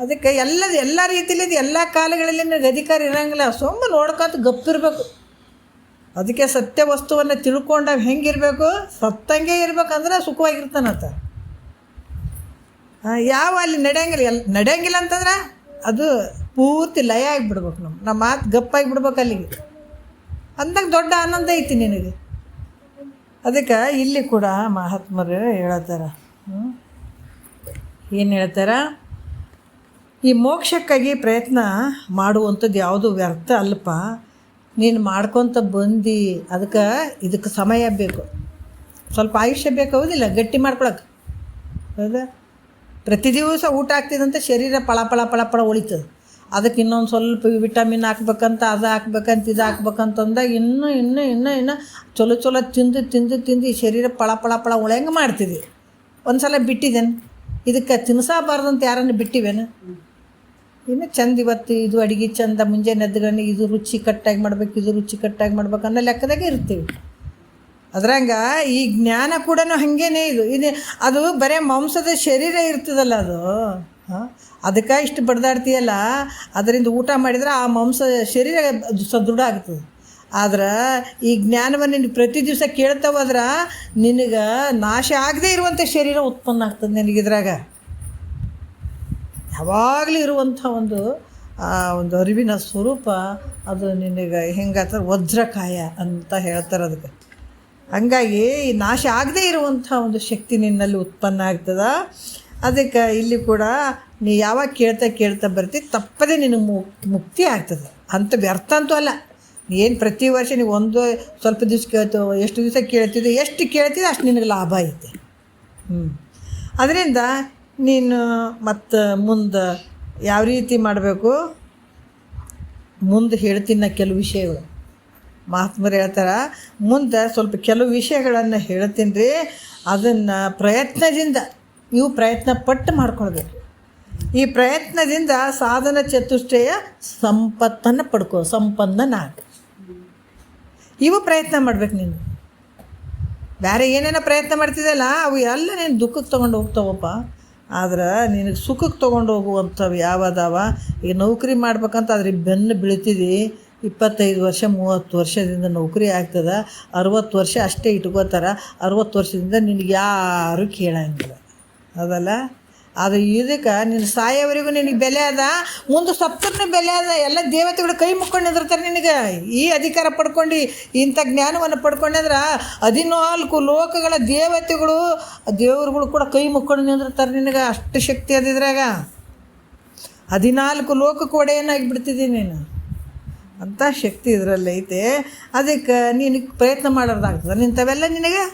ಅದಕ್ಕೆ ಎಲ್ಲ ರೀತಿಯಲ್ಲಿ ಎಲ್ಲ ಕಾಲಗಳಲ್ಲಿ ನನಗೆ ಅಧಿಕಾರ ಇರೋಂಗಿಲ್ಲ. ಸುಮ್ಮನೆ ನೋಡ್ಕೊಂತ ಗಪ್ಪಿರಬೇಕು. ಅದಕ್ಕೆ ಸತ್ಯ ವಸ್ತುವನ್ನು ತಿಳ್ಕೊಂಡಾಗ ಹೆಂಗಿರಬೇಕು? ಸತ್ತಂಗೆ ಇರ್ಬೇಕಂದ್ರೆ ಸುಖವಾಗಿರ್ತಾನಂತ. ಯಾವ ಅಲ್ಲಿ ನಡೆಯಂಗಿಲ್ಲ ಅಂತಂದ್ರೆ ಅದು ಪೂರ್ತಿ ಲಯ ಆಗಿಬಿಡ್ಬೇಕು. ನಮ್ಮ ಮಾತು ಗಪ್ಪಾಗಿ ಬಿಡ್ಬೇಕು ಅಲ್ಲಿಗೆ. ಅಂದಾಗ ದೊಡ್ಡ ಆನಂದ ಐತಿ ನಿನಗೆ. ಅದಕ್ಕೆ ಇಲ್ಲಿ ಕೂಡ ಮಹಾತ್ಮರು ಹೇಳ್ತಾರೆ, ಏನು ಹೇಳ್ತಾರೆ? ಈ ಮೋಕ್ಷಕ್ಕಾಗಿ ಪ್ರಯತ್ನ ಮಾಡುವಂಥದ್ದು ಯಾವುದು ವ್ಯರ್ಥ ಅಲ್ಪ. ನೀನು ಮಾಡ್ಕೊತ ಬಂದು ಇದಕ್ಕೆ ಸಮಯ ಬೇಕು, ಸ್ವಲ್ಪ ಆಯುಷ್ಯ ಬೇಕು, ಹೌದಿಲ್ಲ? ಗಟ್ಟಿ ಮಾಡ್ಕೊಳಕ್ಕೆ. ಹೌದಾ? ಪ್ರತಿ ದಿವಸ ಊಟ ಆಗ್ತಿದಂತೆ ಶರೀರ ಪಳ ಉಳಿತದೆ. ಅದಕ್ಕೆ ಇನ್ನೊಂದು ಸ್ವಲ್ಪ ವಿಟಮಿನ್ ಹಾಕ್ಬೇಕಂತ, ಅದು ಹಾಕ್ಬೇಕಂತ, ಇದು ಹಾಕ್ಬೇಕಂತಂದಾಗ ಇನ್ನೂ ಚಲೋ ತಿಂದು ಈ ಶರೀರ ಪಳ ಉಳಿಯಂಗೆ ಮಾಡ್ತಿದ್ವಿ. ಒಂದು ಸಲ ಬಿಟ್ಟಿದ್ದೇನೆ. ಇದಕ್ಕೆ ತಿನ್ನಿಸಬಾರ್ದಂತ ಯಾರನ್ನು ಬಿಟ್ಟಿವೇನು? ಇನ್ನು ಚಂದ ಇವತ್ತು ಇದು ಅಡುಗೆ ಚಂದ, ಮುಂಜಾನೆ ಎದ್ದುಗಣ್ಣೆ ಇದು ರುಚಿ ಕಟ್ಟಾಗಿ ಮಾಡ್ಬೇಕು, ಇದು ರುಚಿ ಕಟ್ಟಾಗಿ ಮಾಡ್ಬೇಕು ಅನ್ನೋ ಲೆಕ್ಕದಾಗೆ ಇರ್ತೀವಿ. ಅದ್ರಂಗೆ ಈ ಜ್ಞಾನ ಕೂಡ ಹಾಗೇನೆ. ಇದು ಅದು ಬರೀ ಮಾಂಸದ ಶರೀರ ಇರ್ತದಲ್ಲ, ಅದು ಅದಕ್ಕೆ ಇಷ್ಟು ಬಡ್ದಾಡ್ತೀಯಲ್ಲ. ಅದರಿಂದ ಊಟ ಮಾಡಿದ್ರೆ ಆ ಮಾಂಸ ಶರೀರ ಸದೃಢ ಆಗ್ತದೆ. ಆದ್ರೆ ಈ ಜ್ಞಾನವನ್ನು ನೀನು ಪ್ರತಿ ದಿವಸ ಕೇಳ್ತಾ ಹೋದ್ರೆ ನಿನಗೆ ನಾಶ ಆಗದೇ ಇರುವಂಥ ಶರೀರ ಉತ್ಪನ್ನ ಆಗ್ತದೆ ನಿನಗಿದ್ರಾಗ. ಯಾವಾಗಲೂ ಇರುವಂಥ ಒಂದು ಅರಿವಿನ ಸ್ವರೂಪ ಅದು ನಿನಗೆ ಹೆಂಗಾಗ್ತದೆ? ವಜ್ರಕಾಯ ಅಂತ ಹೇಳ್ತಾರೆ ಅದಕ್ಕೆ. ಹಂಗಾಗಿ ಈ ನಾಶ ಆಗದೇ ಇರುವಂಥ ಒಂದು ಶಕ್ತಿ ನಿನ್ನಲ್ಲಿ ಉತ್ಪನ್ನ ಆಗ್ತದೆ. ಅದಕ್ಕೆ ಇಲ್ಲಿ ಕೂಡ ನೀ ಯಾವಾಗ ಕೇಳ್ತಾ ಬರ್ತೀವಿ ತಪ್ಪದೇ ನಿನಗೆ ಮುಕ್ತಿ ಆಗ್ತದೆ. ಅಂತ ವ್ಯರ್ಥ ಅಂತೂ ಅಲ್ಲ. ಏನು ಪ್ರತಿ ವರ್ಷ ನೀವು ಸ್ವಲ್ಪ ದಿವಸ ಕೇಳ್ತೀವಿ, ಎಷ್ಟು ದಿವಸ ಕೇಳ್ತಿದ್ದೆ, ಎಷ್ಟು ಕೇಳ್ತಿದ್ದೆ ಅಷ್ಟು ನಿನಗೆ ಲಾಭ ಐತೆ. ಅದರಿಂದ ನೀನು ಮತ್ತು ಮುಂದೆ ಯಾವ ರೀತಿ ಮಾಡಬೇಕು ಮುಂದೆ ಹೇಳ್ತೀನಿ ನಾ. ಕೆಲವು ವಿಷಯಗಳು ಮಹಾತ್ಮರು ಹೇಳ್ತಾರೆ, ಮುಂದೆ ಸ್ವಲ್ಪ ಕೆಲವು ವಿಷಯಗಳನ್ನು ಹೇಳ್ತೀನಿ ರೀ. ಅದನ್ನು ಪ್ರಯತ್ನದಿಂದ ನೀವು ಪ್ರಯತ್ನ ಪಟ್ಟು ಮಾಡ್ಕೊಳ್ಬೇಕು. ಈ ಪ್ರಯತ್ನದಿಂದ ಸಾಧನ ಚತುಷ್ಟಯ ಸಂಪತ್ತನ್ನು ಸಂಪನ್ನನಾಗ. ಇವು ಪ್ರಯತ್ನ ಮಾಡ್ಬೇಕು ನೀನು. ಬೇರೆ ಏನೇನೋ ಪ್ರಯತ್ನ ಮಾಡ್ತಿದ್ದಲ್ಲ ಅವು ಎಲ್ಲ ನೀನು ದುಃಖಕ್ಕೆ ತೊಗೊಂಡು ಹೋಗ್ತಾವಪ್ಪ. ಆದ್ರೆ ನಿನಗೆ ಸುಖಕ್ಕೆ ತೊಗೊಂಡು ಹೋಗುವಂಥವು ಯಾವದಾವ? ಈಗ ನೌಕರಿ ಮಾಡ್ಬೇಕಂತ ಅದ್ರಿಗೆ ಬೆನ್ನು ಬೀಳ್ತಿದ್ದಿ. 25 ವರ್ಷ 30 ವರ್ಷದಿಂದ ನೌಕರಿ ಆಗ್ತದೆ. 60 ವರ್ಷ ಅಷ್ಟೇ ಇಟ್ಕೋತಾರೆ. 60 ವರ್ಷದಿಂದ ನಿನಗೆ ಯಾರೂ ಕೇಳಂಗಿಲ್ಲ, ಅದಲ್ಲ? ಅದು ಇದಕ್ಕೆ ನಿನ್ನ ಸಾಯೋವರೆಗೂ ನಿನಗೆ ಬೆಲೆ ಅದ, ಮುಂದೆ ಸತ್ತರನೇ ಬೆಲೆ ಅದ. ಎಲ್ಲ ದೇವತೆಗಳು ಕೈ ಮುಕ್ಕೊಂಡು ನಿಂದಿರ್ತಾರೆ ನಿನಗೆ. ಈ ಅಧಿಕಾರ ಪಡ್ಕೊಂಡು ಇಂಥ ಜ್ಞಾನವನ್ನು ಪಡ್ಕೊಂಡ್ರೆ 14 ಲೋಕಗಳ ದೇವರುಗಳು ಕೂಡ ಕೈ ಮುಕ್ಕೊಂಡು ನಿಂದಿರ್ತಾರೆ ನಿನಗೆ. ಅಷ್ಟು ಶಕ್ತಿ ಅದಿದ್ರಾಗ 14 ಲೋಕಕ್ಕೆ ಒಡೆಯನ್ನಾಗಿಬಿಡ್ತಿದ್ದೀನಿ ನೀನು. ಅಂಥ ಶಕ್ತಿ ಇದರಲ್ಲಿ ಐತೆ. ಅದಕ್ಕೆ ನೀನು ಪ್ರಯತ್ನ ಮಾಡೋದಾಗ್ತದೆ. ನಿಂತವೆಲ್ಲ ನಿನಗೆ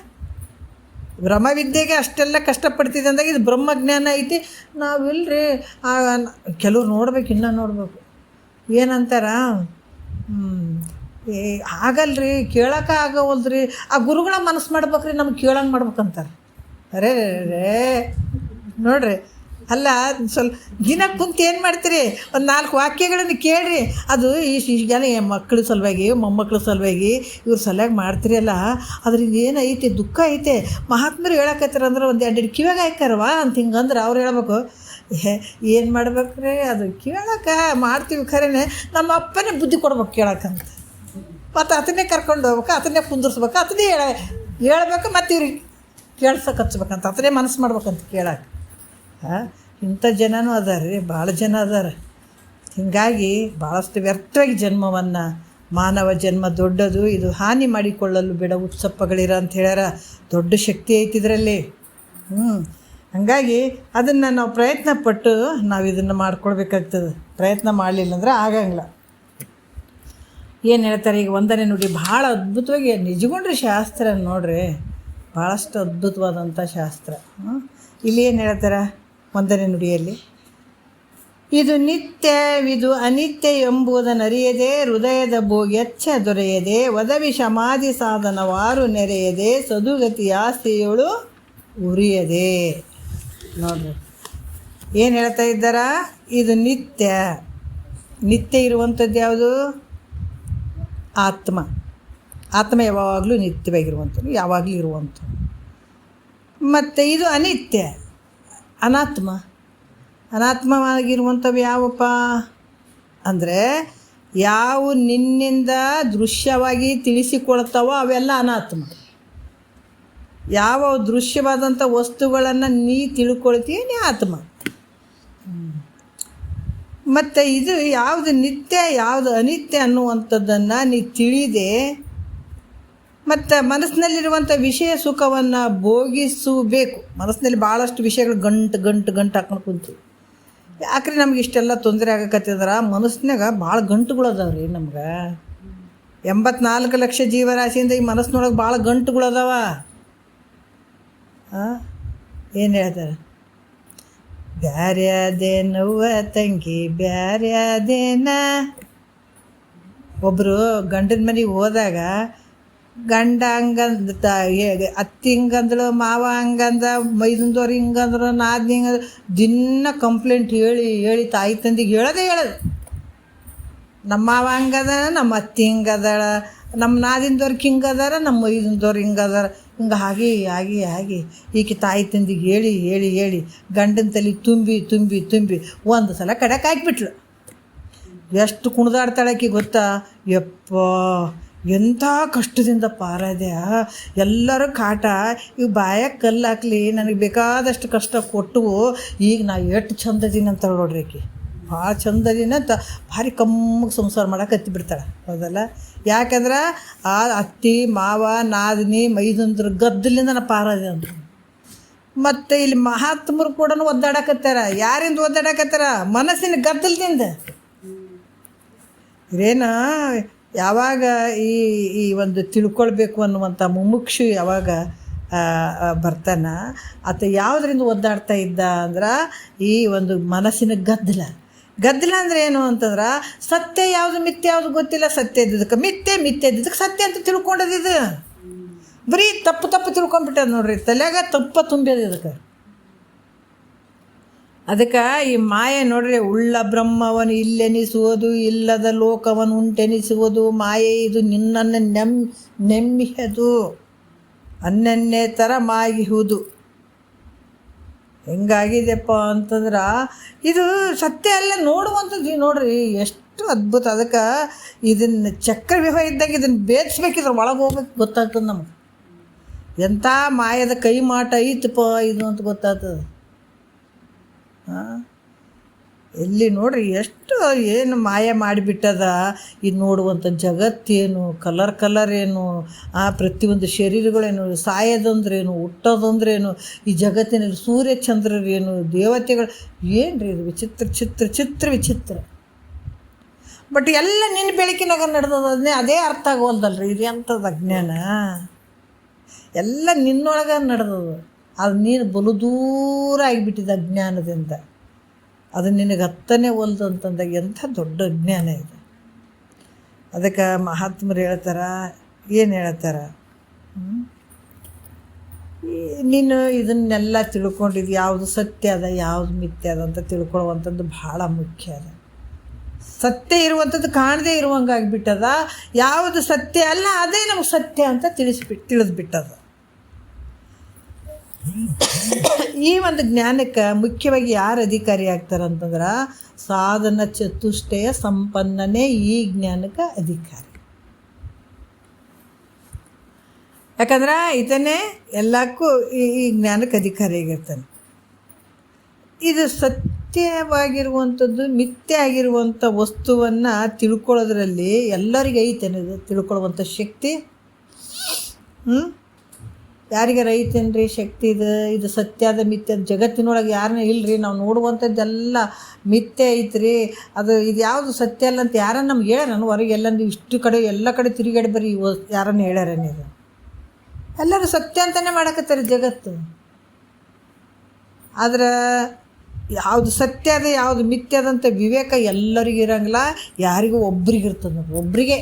ಬ್ರಹ್ಮವಿದ್ಯೆಗೆ ಅಷ್ಟೆಲ್ಲ ಕಷ್ಟಪಡ್ತಿದ್ದೆ ಅಂದಾಗ ಇದು ಬ್ರಹ್ಮಜ್ಞಾನ ಐತಿ. ನಾವಿಲ್ಲರಿ ಕೆಲವ್ರು ನೋಡ್ಬೇಕು, ಇನ್ನೂ ನೋಡ್ಬೇಕು. ಏನಂತಾರ, ಆಗಲ್ರಿ, ಕೇಳೋಕೆ ಆಗೋವಲ್ರಿ. ಆ ಗುರುಗಳ ಮನಸ್ಸು ಮಾಡ್ಬೇಕ್ರಿ, ನಮ್ಗೆ ಕೇಳಂಗೆ ಮಾಡ್ಬೇಕಂತಾರೆ. ಅರೇ ನೋಡ್ರಿ, ಅಲ್ಲ ಸ್ವಲ್ಪ ದಿನ ಕುಂತು ಏನು ಮಾಡ್ತೀರಿ? ಒಂದು 4 ವಾಕ್ಯಗಳನ್ನು ಕೇಳಿರಿ. ಅದು ಈಗೆಲ್ಲ ಮಕ್ಕಳ ಸಲುವಾಗಿ, ಮೊಮ್ಮಕ್ಕಳ ಸಲುವಾಗಿ, ಇವ್ರ ಸಲುವಾಗಿ ಮಾಡ್ತೀರಿ ಅಲ್ಲ. ಅದರಿಂದ ಏನೈತೆ? ದುಃಖ ಐತೆ. ಮಹಾತ್ಮರು ಹೇಳಕತ್ತಾರಂದ್ರೆ ಒಂದು 2 ಕಿವಿಯಾಗ ಹಾಕ್ಯಾರವಾ ಅಂತ ಹಿಂಗಂದ್ರೆ ಅವ್ರು ಹೇಳ್ಬೇಕು, ಏನು ಮಾಡ್ಬೇಕ್ರಿ? ಅದು ಕೇಳಕ್ಕೆ ಮಾಡ್ತೀವಿ ಖರೇನೆ, ನಮ್ಮ ಅಪ್ಪನೇ ಬುದ್ಧಿ ಕೊಡ್ಬೇಕು ಕೇಳಕ್ಕಂತ. ಮತ್ತು ಅದನ್ನೇ ಕರ್ಕೊಂಡು ಹೋಗ್ಬೇಕು, ಅದನ್ನೇ ಕುಂದಿರ್ಸ್ಬೇಕು, ಅದನ್ನೇ ಹೇಳ್ಬೇಕು, ಮತ್ತು ಇವ್ರಿಗೆ ಕೇಳ್ಸಕ್ಕೆ ಹಚ್ಬೇಕಂತ, ಅದನ್ನೇ ಮನಸ್ಸು ಮಾಡ್ಬೇಕಂತ ಕೇಳಕ್ಕೆ. ಇಂಥ ಜನನೂ ಅದಾರ ರೀ, ಭಾಳ ಜನ ಅದಾರ. ಹೀಗಾಗಿ ಭಾಳಷ್ಟು ವ್ಯರ್ಥವಾಗಿ ಜನ್ಮವನ್ನು, ಮಾನವ ಜನ್ಮ ದೊಡ್ಡದು, ಇದು ಹಾನಿ ಮಾಡಿಕೊಳ್ಳಲು ಬಿಡ ಉತ್ಸಪ್ಪಗಳಿರ ಅಂತ ಹೇಳ್ಯಾರ. ದೊಡ್ಡ ಶಕ್ತಿ ಐತಿದ್ರಲ್ಲಿ. ಹಾಗಾಗಿ ಅದನ್ನು ನಾವು ಪ್ರಯತ್ನ ಪಟ್ಟು ನಾವು ಇದನ್ನು ಮಾಡ್ಕೊಳ್ಬೇಕಾಗ್ತದೆ. ಪ್ರಯತ್ನ ಮಾಡಲಿಲ್ಲ ಅಂದ್ರೆ ಆಗಂಗಿಲ್ಲ. ಏನು ಹೇಳ್ತಾರೆ ಈಗ ವಂದನೆ ನುಡಿ ಭಾಳ ಅದ್ಭುತವಾಗಿ ನಿಜಗೊಂಡ್ರಿ ಶಾಸ್ತ್ರ ನೋಡ್ರಿ, ಭಾಳಷ್ಟು ಅದ್ಭುತವಾದಂಥ ಶಾಸ್ತ್ರ. ಇಲ್ಲಿ ಏನು ಹೇಳ್ತಾರೆ ವಂದನೆ ನುಡಿಯಲ್ಲಿ? ಇದು ನಿತ್ಯವಿದು ಅನಿತ್ಯ ಎಂಬುದನ್ನರಿಯದೆ ಹೃದಯದ ಭೋಗ್ಯಚ್ಛ ದೊರೆಯದೆ ಒದವಿ ಸಮಾಧಿ ಸಾಧನವಾರು ನೆರೆಯದೆ ಸದುಗತಿ ಆಸ್ತಿಯಳು ಉರಿಯದೆ. ನೋಡ್ರಿ ಏನು ಹೇಳ್ತಾ ಇದ್ದಾರ, ಇದು ನಿತ್ಯ. ನಿತ್ಯ ಇರುವಂಥದ್ದು ಯಾವುದು? ಆತ್ಮ. ಆತ್ಮ ಯಾವಾಗಲೂ ನಿತ್ಯವಾಗಿರುವಂಥದ್ದು, ಯಾವಾಗಲೂ ಇರುವಂಥದ್ದು. ಮತ್ತು ಇದು ಅನಿತ್ಯ, ಅನಾತ್ಮ. ಅನಾತ್ಮವಾಗಿರುವಂಥವು ಯಾವಪ್ಪ ಅಂದರೆ ಯಾವ ನಿನ್ನಿಂದ ದೃಶ್ಯವಾಗಿ ತಿಳಿಸಿಕೊಳ್ತಾವೋ ಅವೆಲ್ಲ ಅನಾತ್ಮ. ಯಾವ ದೃಶ್ಯವಾದಂಥ ವಸ್ತುಗಳನ್ನು ನೀ ತಿಳ್ಕೊಳ್ತೀಯ ನೀ ಆತ್ಮ. ಮತ್ತು ಇದು ಯಾವುದು ನಿತ್ಯ ಯಾವುದು ಅನಿತ್ಯ ಅನ್ನುವಂಥದ್ದನ್ನು ನೀ ತಿಳಿದೆ ಮತ್ತು ಮನಸ್ಸಿನಲ್ಲಿರುವಂಥ ವಿಷಯ ಸುಖವನ್ನು ಭೋಗಿಸಬೇಕು. ಮನಸ್ಸಿನಲ್ಲಿ ಭಾಳಷ್ಟು ವಿಷಯಗಳು ಗಂಟು ಹಾಕೊಂಡು ಕುಂತು ಯಾಕ್ರಿ ನಮ್ಗೆ ಇಷ್ಟೆಲ್ಲ ತೊಂದರೆ ಆಗಕತ್ತಿದ್ರೆ ಮನಸ್ಸಿನಾಗ ಭಾಳ ಗಂಟುಗಳು ಅದಾವ ರೀ. ನಮ್ಗೆ 84 ಲಕ್ಷ ಜೀವರಾಶಿಯಿಂದ ಈ ಮನಸ್ಸಿನೊಳಗೆ ಭಾಳ ಗಂಟುಗಳು ಅದಾವ. ಏನು ಹೇಳ್ತಾರೆ, ಬ್ಯಾರೆ ಅದೇನವ್ವ ತಂಗಿ ಬ್ಯಾರೆ ಅದೇನ. ಒಬ್ಬರು ಗಂಡನ ಮನೆಗೆ ಹೋದಾಗ ಗಂಡ ಹಂಗಂದ ಅತ್ತಿ ಹಿಂಗಂದಳು, ಮಾವ ಹಂಗಂದ, ಮೈದಂದವ್ರು ಹಿಂಗಂದ್ರು, ನಾದ್ನಿ ಹಿಂಗಂದ್ರೆ ದಿನ ಕಂಪ್ಲೇಂಟ್ ಹೇಳಿ ತಾಯಿ ತಂದಿಗೆ ಹೇಳೋದು. ನಮ್ಮ ಮಾವ ಹಂಗದ, ನಮ್ಮ ಅತ್ತಿ ಹಿಂಗದಾಳ, ನಮ್ಮ ನಾದಿಂದವ್ರಿಗೆ ಹಿಂಗದಾರ, ನಮ್ಮ ಮೈದಂದವ್ರು ಹಿಂಗದಾರ. ಹಾಗೆ ಈಕೆ ತಾಯಿ ತಂದಿಗೆ ಹೇಳಿ ಗಂಡನ ತಲೆ ತುಂಬಿ ಒಂದು ಸಲ ಕಡೆಗೆ ಹಾಕಿಬಿಟ್ಳು. ಎಷ್ಟು ಕುಣಿದಾಡ್ತಾಳಕ್ಕೆ ಗೊತ್ತಾ? ಯಪ್ಪ ಎಂಥ ಕಷ್ಟದಿಂದ ಪಾರಾದೆ. ಎಲ್ಲರೂ ಕಾಟ, ಈಗ ಬಾಯಾಗ ಕಲ್ಲು ಹಾಕ್ಲಿ ನನಗೆ ಬೇಕಾದಷ್ಟು ಕಷ್ಟ ಕೊಟ್ಟು ಈಗ ನಾ ಎಷ್ಟು ಚಂದದೀನಿ ಅಂತ ನೋಡ್ರಿ. ಆಕೆ ಭಾಳ ಚಂದದೀನಿ ಅಂತ ಭಾರಿ ಕಮ್ಮಗೆ ಸಂಸಾರ ಮಾಡಕ್ಕೆ ಹತ್ತಿ ಬಿಡ್ತಾಳೆ. ಹೌದಲ್ಲ? ಯಾಕಂದ್ರೆ ಆ ಅತ್ತಿ ಮಾವ ನಾದಿನಿ ಮೈದಂದ್ರ ಗದ್ದಲಿಂದ ನಾ ಪಾರಾದೆ ಅಂದರು. ಮತ್ತು ಇಲ್ಲಿ ಮಹಾತ್ಮರು ಕೂಡ ಒದ್ದಾಡಕತ್ತಾರ. ಯಾರಿಂದ ಒದ್ದಾಡಕತ್ತಾರ? ಮನಸ್ಸಿನ ಗದ್ದಲದಿಂದ. ಇದೇನು ಯಾವಾಗ ಈ ಒಂದು ತಿಳ್ಕೊಳ್ಬೇಕು ಅನ್ನುವಂಥ ಮುಮುಕ್ಷು ಯಾವಾಗ ಬರ್ತಾನ, ಆತ ಯಾವುದರಿಂದ ಒದ್ದಾಡ್ತಾ ಇದ್ದ ಅಂದ್ರೆ ಈ ಒಂದು ಮನಸ್ಸಿನ ಗದ್ದಲ ಅಂದರೆ ಏನು ಅಂತಂದ್ರೆ ಸತ್ಯ ಯಾವುದು ಮಿಥ್ಯ ಯಾವುದು ಗೊತ್ತಿಲ್ಲ. ಸತ್ಯ ಇದ್ದಿದ್ದಕ್ಕೆ ಮಿಥ್ಯೆ ಇದ್ದಿದ್ದಕ್ಕೆ ಸತ್ಯ ಅಂತ ತಿಳ್ಕೊಂಡದಿದ್ದು. ಬರೀ ತಪ್ಪು ತಿಳ್ಕೊಂಡ್ಬಿಟ್ಟದ ನೋಡ್ರಿ. ತಲೆಯಾಗ ತುಂಬ್ಯದ ಇದಕ್ಕೆ. ಅದಕ್ಕೆ ಈ ಮಾಯೆ ನೋಡ್ರಿ, ಉಳ್ಳ ಬ್ರಹ್ಮವನ್ನು ಇಲ್ಲೆನಿಸುವುದು, ಇಲ್ಲದ ಲೋಕವನ್ನು ಉಂಟೆನಿಸುವುದು ಮಾಯೆ. ಇದು ನಿನ್ನನ್ನು ನೆಮ್ಮಿಹದು ಅನ್ನನ್ನೇ ಥರ ಮಾಗಿಹುದು. ಹೆಂಗಾಗಿದೆಪ್ಪ ಅಂತಂದ್ರೆ ಇದು ಸತ್ಯ ಎಲ್ಲ ನೋಡುವಂಥದ್ದು. ನೋಡ್ರಿ ಎಷ್ಟು ಅದ್ಭುತ. ಅದಕ್ಕೆ ಇದನ್ನು ಚಕ್ರವ್ಯೂಹ ಇದ್ದಾಗ ಇದನ್ನು ಭೇದಿಸ್ಬೇಕಿದ್ರೆ ಒಳಗೆ ಹೋಗ್ಬೇಕು, ಗೊತ್ತಾಗ್ತದೆ ನಮ್ಗೆ. ಎಂಥ ಮಾಯದ ಕೈ ಮಾಟ ಐತಪ್ಪ ಇದು ಅಂತ ಗೊತ್ತಾಗ್ತದೆ. ಎಲ್ಲಿ ನೋಡ್ರಿ ಎಷ್ಟು ಏನು ಮಾಯ ಮಾಡಿಬಿಟ್ಟದ. ಇದು ನೋಡುವಂಥ ಜಗತ್ತೇನು, ಕಲರ್ ಏನು, ಪ್ರತಿಯೊಂದು ಶರೀರಗಳೇನು, ಸಾಯೋದಂದ್ರೇನು, ಹುಟ್ಟೋದಂದ್ರೇನು, ಈ ಜಗತ್ತಿನಲ್ಲಿ ಸೂರ್ಯ ಚಂದ್ರರೇನು, ದೇವತೆಗಳು ಏನು ರೀ ಇದು ವಿಚಿತ್ರ. ಬಟ್ ಎಲ್ಲ ನಿನ್ನ ಬೆಳಕಿನಾಗ ನಡೆದದನ್ನೇ ಅದೇ ಅರ್ಥ ಆಗೋಲ್ದಲ್ರಿ. ಇದು ಎಂಥದ್ದು ಅಜ್ಞಾನ. ಎಲ್ಲ ನಿನ್ನೊಳಗೆ ನಡೆದದು. ಅದು ನೀನು ಬಲು ದೂರ ಆಗಿಬಿಟ್ಟಿದೆ ಅಜ್ಞಾನದಿಂದ. ಅದು ನಿನಗೆ ಹತ್ತನೇ ಒಲ್ದು ಅಂತಂದಾಗ ಎಂಥ ದೊಡ್ಡ ಅಜ್ಞಾನ ಇದೆ. ಅದಕ್ಕೆ ಮಹಾತ್ಮರು ಏನು ಹೇಳ್ತಾರೆ, ನೀನು ಇದನ್ನೆಲ್ಲ ತಿಳ್ಕೊಂಡಿದ್ದು ಯಾವುದು ಸತ್ಯ ಅದ ಯಾವುದು ಮಿಥ್ಯ ಅದ ಅಂತ ತಿಳ್ಕೊಳ್ಳುವಂಥದ್ದು ಭಾಳ ಮುಖ್ಯ ಅದ. ಸತ್ಯ ಇರುವಂಥದ್ದು ಕಾಣದೇ ಇರುವಂಗಾಗಿಬಿಟ್ಟದ. ಯಾವುದು ಸತ್ಯ ಅಲ್ಲ ಅದೇ ನಮಗೆ ಸತ್ಯ ಅಂತ ತಿಳಿದ್ಬಿಟ್ಟದ. ಈ ಒಂದು ಜ್ಞಾನಕ್ಕೆ ಮುಖ್ಯವಾಗಿ ಯಾರು ಅಧಿಕಾರಿ ಆಗ್ತಾರೆ ಅಂತಂದ್ರೆ ಸಾಧನ ಚತುಷ್ಟಯ ಸಂಪನ್ನನೇ ಈ ಜ್ಞಾನಕ್ಕೆ ಅಧಿಕಾರಿ. ಯಾಕಂದ್ರೆ ಇದನ್ನೇ ಎಲ್ಲಕ್ಕೂ ಈ ಜ್ಞಾನಕ್ಕೆ ಅಧಿಕಾರಿಯಾಗಿರ್ತಾನೆ. ಇದು ಸತ್ಯವಾಗಿರುವಂಥದ್ದು ಮಿಥ್ಯ ಆಗಿರುವಂಥ ವಸ್ತುವನ್ನು ತಿಳ್ಕೊಳ್ಳೋದ್ರಲ್ಲಿ ಎಲ್ಲರಿಗೆ ಐತೇನೆ ಇದು ತಿಳ್ಕೊಳ್ಳುವಂಥ ಶಕ್ತಿ. ಯಾರಿಗಾರ ಐತೇನ್ರಿ ಶಕ್ತಿ? ಇದು ಸತ್ಯದ ಮಿಥ್ಯ ಜಗತ್ತಿನೊಳಗೆ ಯಾರನ್ನ ಇಲ್ಲರಿ. ನಾವು ನೋಡುವಂಥದ್ದೆಲ್ಲ ಮಿಥ್ಯ ಐತ್ರಿ. ಇದು ಯಾವುದು ಸತ್ಯ ಅಲ್ಲ ಅಂತ ಯಾರನ್ನ ನಮ್ಗೆ ಹೇಳ್ಯಾರ? ಹೊರಗೆ ಎಲ್ಲ ಇಷ್ಟು ಕಡೆ ಎಲ್ಲ ಕಡೆ ತಿರುಗಾಡಿ ಬರೀ ಯಾರನ್ನ ಹೇಳ್ಯಾರ? ನೀವು ಎಲ್ಲರೂ ಸತ್ಯ ಅಂತಲೇ ಮಾಡಕತ್ತಾರೆ ಜಗತ್ತು. ಆದ್ರೆ ಯಾವುದು ಸತ್ಯ ಅದ ಯಾವುದು ಮಿಥ್ಯ ಅದಂತ ವಿವೇಕ ಎಲ್ಲರಿಗೂ ಇರೋಂಗಿಲ್ಲ, ಯಾರಿಗೂ ಒಬ್ರಿಗೆ ಇರ್ತದೆ ನೋಡಿ, ಒಬ್ರಿಗೆ.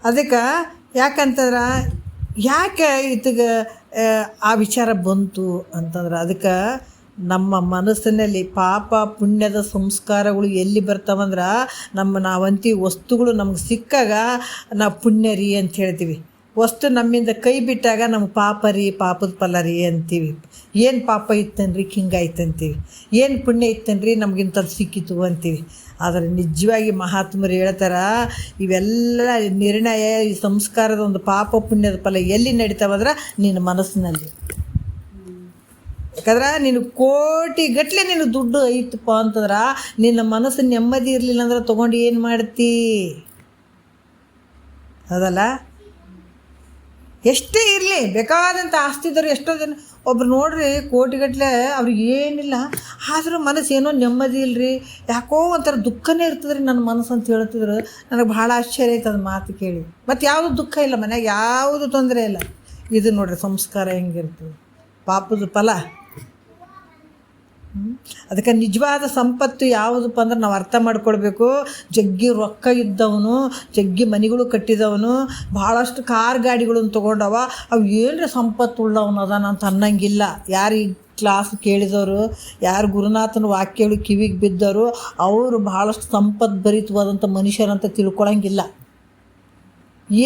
ಅದಕ್ಕೆ ಯಾಕಂತಂದ್ರೆ ಯಾಕೆ ಇತ್ತಿಗೆ ಆ ವಿಚಾರ ಬಂತು ಅಂತಂದ್ರೆ, ಅದಕ್ಕೆ ನಮ್ಮ ಮನಸ್ಸಿನಲ್ಲಿ ಪಾಪ ಪುಣ್ಯದ ಸಂಸ್ಕಾರಗಳು ಎಲ್ಲಿ ಬರ್ತಾವಂದ್ರೆ, ನಾವಂತೀವಿ ವಸ್ತುಗಳು ನಮ್ಗೆ ಸಿಕ್ಕಾಗ ನಾವು ಪುಣ್ಯ ರೀ ಅಂತ ಹೇಳ್ತೀವಿ. ವಸ್ತು ನಮ್ಮಿಂದ ಕೈ ಬಿಟ್ಟಾಗ ನಮ್ಗೆ ಪಾಪ ರೀ, ಪಾಪದ ಫಲ ರೀ ಅಂತೀವಿ. ಏನು ಪಾಪ ಇತ್ತನ್ರಿ ಹಿಂಗಾಯ್ತು ಅಂತೀವಿ, ಏನು ಪುಣ್ಯ ಇತ್ತನ್ರಿ ನಮಗಿಂಥದ್ದು ಸಿಕ್ಕಿತು ಅಂತೀವಿ. ಆದರೆ ನಿಜವಾಗಿ ಮಹಾತ್ಮರು ಹೇಳ್ತಾರೆ, ಇವೆಲ್ಲ ನಿರ್ಣಯ ಈ ಸಂಸ್ಕಾರದ ಒಂದು ಪಾಪ ಪುಣ್ಯದ ಫಲ ಎಲ್ಲಿ ನಡೀತಾವಂದ್ರೆ ನಿನ್ನ ಮನಸ್ಸಿನಲ್ಲಿ. ಯಾಕಂದ್ರೆ ನೀನು ಕೋಟಿ ಗಟ್ಟಲೆ ನೀನು ದುಡ್ಡು ಐತಪ್ಪ ಅಂತಂದ್ರೆ ನಿನ್ನ ಮನಸ್ಸು ನೆಮ್ಮದಿ ಇರಲಿಲ್ಲ ಅಂದ್ರೆ ತೊಗೊಂಡು ಏನು ಮಾಡ್ತಿ? ಅದಲ್ಲ, ಎಷ್ಟೇ ಇರಲಿ, ಬೇಕಾದಂಥ ಆಸ್ತಿದ್ರು ಎಷ್ಟೋ ಜನ ಒಬ್ರು ನೋಡ್ರಿ ಕೋಟಿಗಟ್ಟಲೆ ಅವ್ರಿಗೆ ಏನಿಲ್ಲ, ಆದರೂ ಮನಸ್ಸು ಏನೋ ನೆಮ್ಮದಿ ಇಲ್ಲರಿ, ಯಾಕೋ ಒಂಥರ ದುಃಖನೇ ಇರ್ತದ್ರಿ ನನ್ನ ಮನಸ್ಸು ಅಂತ ಹೇಳ್ತಿದ್ರು. ನನಗೆ ಭಾಳ ಆಶ್ಚರ್ಯ ಆಯ್ತು ಅದು ಮಾತು ಕೇಳಿ. ಮತ್ತು ಯಾವುದು ದುಃಖ ಇಲ್ಲ ಮನ್ಯಾಗ, ಯಾವುದು ತೊಂದರೆ ಇಲ್ಲ. ಇದು ನೋಡ್ರಿ ಸಂಸ್ಕಾರ ಹೆಂಗಿರ್ತದೆ, ಪಾಪದ ಫಲ. ಅದಕ್ಕೆ ನಿಜವಾದ ಸಂಪತ್ತು ಯಾವುದಪ್ಪ ಅಂದ್ರೆ ನಾವು ಅರ್ಥ ಮಾಡ್ಕೊಳ್ಬೇಕು. ಜಗ್ಗಿ ರೊಕ್ಕ ಇದ್ದವನು, ಜಗ್ಗಿ ಮನೆಗಳು ಕಟ್ಟಿದವನು, ಭಾಳಷ್ಟು ಕಾರ್ ಗಾಡಿಗಳನ್ನು ತೊಗೊಂಡವ, ಅವು ಏನರ ಸಂಪತ್ತು ಉಳ್ಳವನು ಅದಾನ ಅಂತ ಅನ್ನಂಗಿಲ್ಲ. ಯಾರು ಈ ಕ್ಲಾಸ್ ಕೇಳಿದವರು, ಯಾರು ಗುರುನಾಥನ ವಾಕ್ಯಗಳು ಕಿವಿಗೆ ಬಿದ್ದವರು, ಅವರು ಭಾಳಷ್ಟು ಸಂಪತ್ತು ಭರಿತವಾದಂಥ ಮನುಷ್ಯರಂತ ತಿಳ್ಕೊಳಂಗಿಲ್ಲ.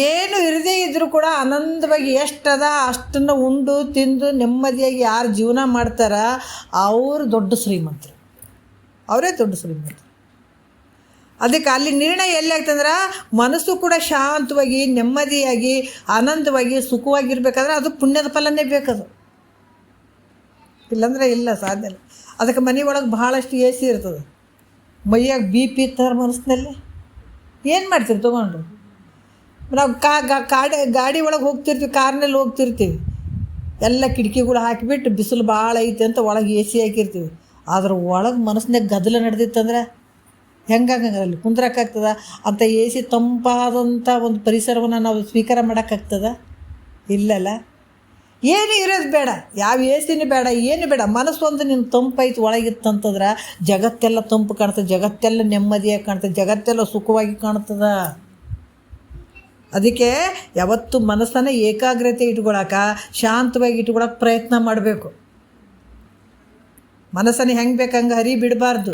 ಏನು ಇರದೇ ಇದ್ದರೂ ಕೂಡ ಆನಂದವಾಗಿ ಎಷ್ಟದ ಅಷ್ಟನ್ನು ಉಂಡು ತಿಂದು ನೆಮ್ಮದಿಯಾಗಿ ಯಾರು ಜೀವನ ಮಾಡ್ತಾರ ಅವರು ದೊಡ್ಡ ಶ್ರೀಮಂತರು, ಅವರೇ ದೊಡ್ಡ ಶ್ರೀಮಂತರು. ಅದಕ್ಕೆ ಅಲ್ಲಿ ನಿರ್ಣಯ ಎಲ್ಲಿ ಆಗ್ತಂದ್ರೆ, ಮನಸ್ಸು ಕೂಡ ಶಾಂತವಾಗಿ ನೆಮ್ಮದಿಯಾಗಿ ಆನಂದವಾಗಿ ಸುಖವಾಗಿರ್ಬೇಕಾದ್ರೆ ಅದು ಪುಣ್ಯದ ಫಲನೇ ಬೇಕದು, ಇಲ್ಲಾಂದ್ರೆ ಇಲ್ಲ, ಸಾಧ್ಯ ಇಲ್ಲ. ಅದಕ್ಕೆ ಮನೆ ಒಳಗೆ ಭಾಳಷ್ಟು ಎ ಸಿ ಇರ್ತದೆ, ಮೈಯಾಗ BP ಇರ್ತಾರೆ ಮನಸ್ಸಿನಲ್ಲಿ, ಏನು ಮಾಡ್ತೀರಿ ತೊಗೊಂಡು? ನಾವು ಗಾಡಿ ಒಳಗೆ ಹೋಗ್ತಿರ್ತೀವಿ, ಕಾರ್ನಲ್ಲಿ ಹೋಗ್ತಿರ್ತೀವಿ, ಎಲ್ಲ ಕಿಟಕಿಗಳು ಹಾಕಿಬಿಟ್ಟು ಬಿಸಿಲು ಭಾಳ ಐತೆ ಅಂತ ಒಳಗೆ ಎ ಸಿ ಹಾಕಿರ್ತೀವಿ. ಆದ್ರೆ ಒಳಗೆ ಮನಸ್ಸಿನಾಗ ಗದ್ದಲ ನಡೆದಿತ್ತಂದ್ರೆ ಹೆಂಗಾಗಂಗಲ್ಲಿ ಕುಂದ್ರಕ್ಕಾಗ್ತದ? ಅಂತ ಎ ಸಿ ತಂಪಾದಂಥ ಒಂದು ಪರಿಸರವನ್ನು ನಾವು ಸ್ವೀಕಾರ ಮಾಡೋಕ್ಕಾಗ್ತದ? ಇಲ್ಲಲ್ಲ. ಏನು ಇರೋದು ಬೇಡ, ಯಾವ ಎ ಸಿನೂ ಬೇಡ, ಏನು ಬೇಡ. ಮನಸ್ಸೊಂದು ನಿನ್ನ ತಂಪೈತು ಒಳಗಿತ್ತಂತಂದ್ರೆ ಜಗತ್ತೆಲ್ಲ ತಂಪು ಕಾಣ್ತದೆ, ಜಗತ್ತೆಲ್ಲ ನೆಮ್ಮದಿಯಾಗಿ ಕಾಣ್ತದೆ, ಜಗತ್ತೆಲ್ಲ ಸುಖವಾಗಿ ಕಾಣ್ತದ. ಅದಕ್ಕೆ ಯಾವತ್ತು ಮನಸ್ಸನ್ನು ಏಕಾಗ್ರತೆ ಇಟ್ಕೊಳಕ್ಕೆ, ಶಾಂತವಾಗಿ ಇಟ್ಕೊಳಕ್ಕೆ ಪ್ರಯತ್ನ ಮಾಡಬೇಕು. ಮನಸ್ಸನ್ನು ಹೆಂಗೆ ಬೇಕಂಗೆ ಹರಿ ಬಿಡಬಾರ್ದು.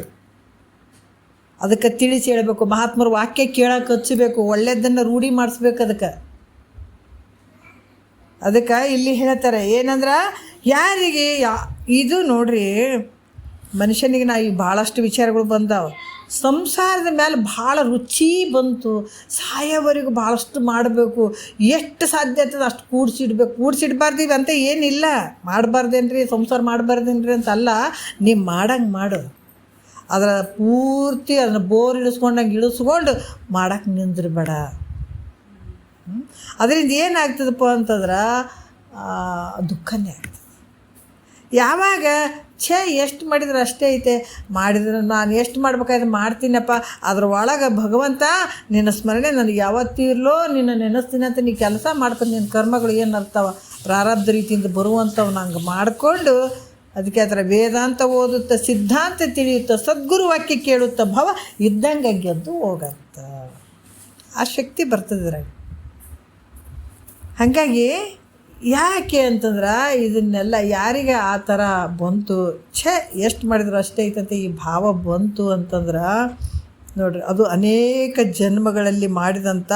ಅದಕ್ಕೆ ತಿಳಿಸಿ ಹೇಳಬೇಕು, ಮಹಾತ್ಮರ ವಾಕ್ಯ ಕೇಳಕ್ಕೆ ಹಚ್ಚಬೇಕು, ಒಳ್ಳೆಯದನ್ನು ರೂಢಿ ಮಾಡಿಸ್ಬೇಕು. ಅದಕ್ಕೆ ಇಲ್ಲಿ ಹೇಳ್ತಾರೆ ಏನಂದ್ರೆ, ಯಾರಿಗೆ ಇದು ನೋಡ್ರಿ, ಮನುಷ್ಯನಿಗೆ ನಾ ಈ ಭಾಳಷ್ಟು ವಿಚಾರಗಳು ಬಂದಾವೆ. ಸಂಸಾರದ ಮೇಲೆ ಭಾಳ ರುಚಿ ಬಂತು, ಸಾಯೋವರೆಗೂ ಭಾಳಷ್ಟು ಮಾಡಬೇಕು, ಎಷ್ಟು ಸಾಧ್ಯ ಆಗ್ತದೆ ಅಷ್ಟು ಕೂಡಿಸಿಡ್ಬಾರ್ದು ಅಂತ ಏನಿಲ್ಲ. ಮಾಡಬಾರ್ದೇನ್ರಿ ಸಂಸಾರ, ಮಾಡಬಾರ್ದೇನ್ರಿ ಅಂತಲ್ಲ, ನೀವು ಮಾಡಂಗೆ ಮಾಡು. ಅದರ ಪೂರ್ತಿ ಅದನ್ನು ಬೋರ್ ಇಳಿಸ್ಕೊಂಡು ಮಾಡಕ್ಕೆ ನಿಂದಿರಬೇಡ. ಅದರಿಂದ ಏನಾಗ್ತದಪ್ಪ ಅಂತಂದ್ರೆ ದುಃಖನೇ ಆಗ್ತದೆ. ಯಾವಾಗ ಎಷ್ಟು ಮಾಡಿದ್ರೆ ಅಷ್ಟೇ ಐತೆ, ಮಾಡಿದ್ರೆ ನಾನು ಎಷ್ಟು ಮಾಡ್ಬೇಕಾದ್ರೆ ಮಾಡ್ತೀನಪ್ಪ, ಅದ್ರ ಒಳಗೆ ಭಗವಂತ ನಿನ್ನ ಸ್ಮರಣೆ ನನಗೆ ಯಾವತ್ತೂ ಇರಲೋ, ನಿನ್ನ ನೆನೆಸ್ತೀನಿ ಅಂತ ನೀ ಕೆಲಸ ಮಾಡ್ಕೊಂಡು ನಿನ್ನ ಕರ್ಮಗಳು ಏನು ಅರ್ತಾವ ಪ್ರಾರಬ್ಧ ರೀತಿಯಿಂದ ಬರುವಂಥವು ನಂಗೆ ಮಾಡಿಕೊಂಡು, ಅದಕ್ಕೆ ಅದರ ವೇದಾಂತ ಓದುತ್ತಾ, ಸಿದ್ಧಾಂತ ತಿಳಿಯುತ್ತಾ, ಸದ್ಗುರು ವಾಕ್ಯ ಕೇಳುತ್ತಾ ಭವ ಇದ್ದಂಗೆ ಗೆದ್ದು ಹೋಗಂತ ಆ ಶಕ್ತಿ ಬರ್ತದೆ. ಹಾಗಾಗಿ ಯಾಕೆ ಅಂತಂದ್ರೆ ಇದನ್ನೆಲ್ಲ ಯಾರಿಗೆ ಆ ಥರ ಬಂತು, ಎಷ್ಟು ಮಾಡಿದ್ರು ಅಷ್ಟೇ ಐತಂತೆ ಈ ಭಾವ ಬಂತು ಅಂತಂದ್ರೆ ನೋಡ್ರಿ, ಅದು ಅನೇಕ ಜನ್ಮಗಳಲ್ಲಿ ಮಾಡಿದಂಥ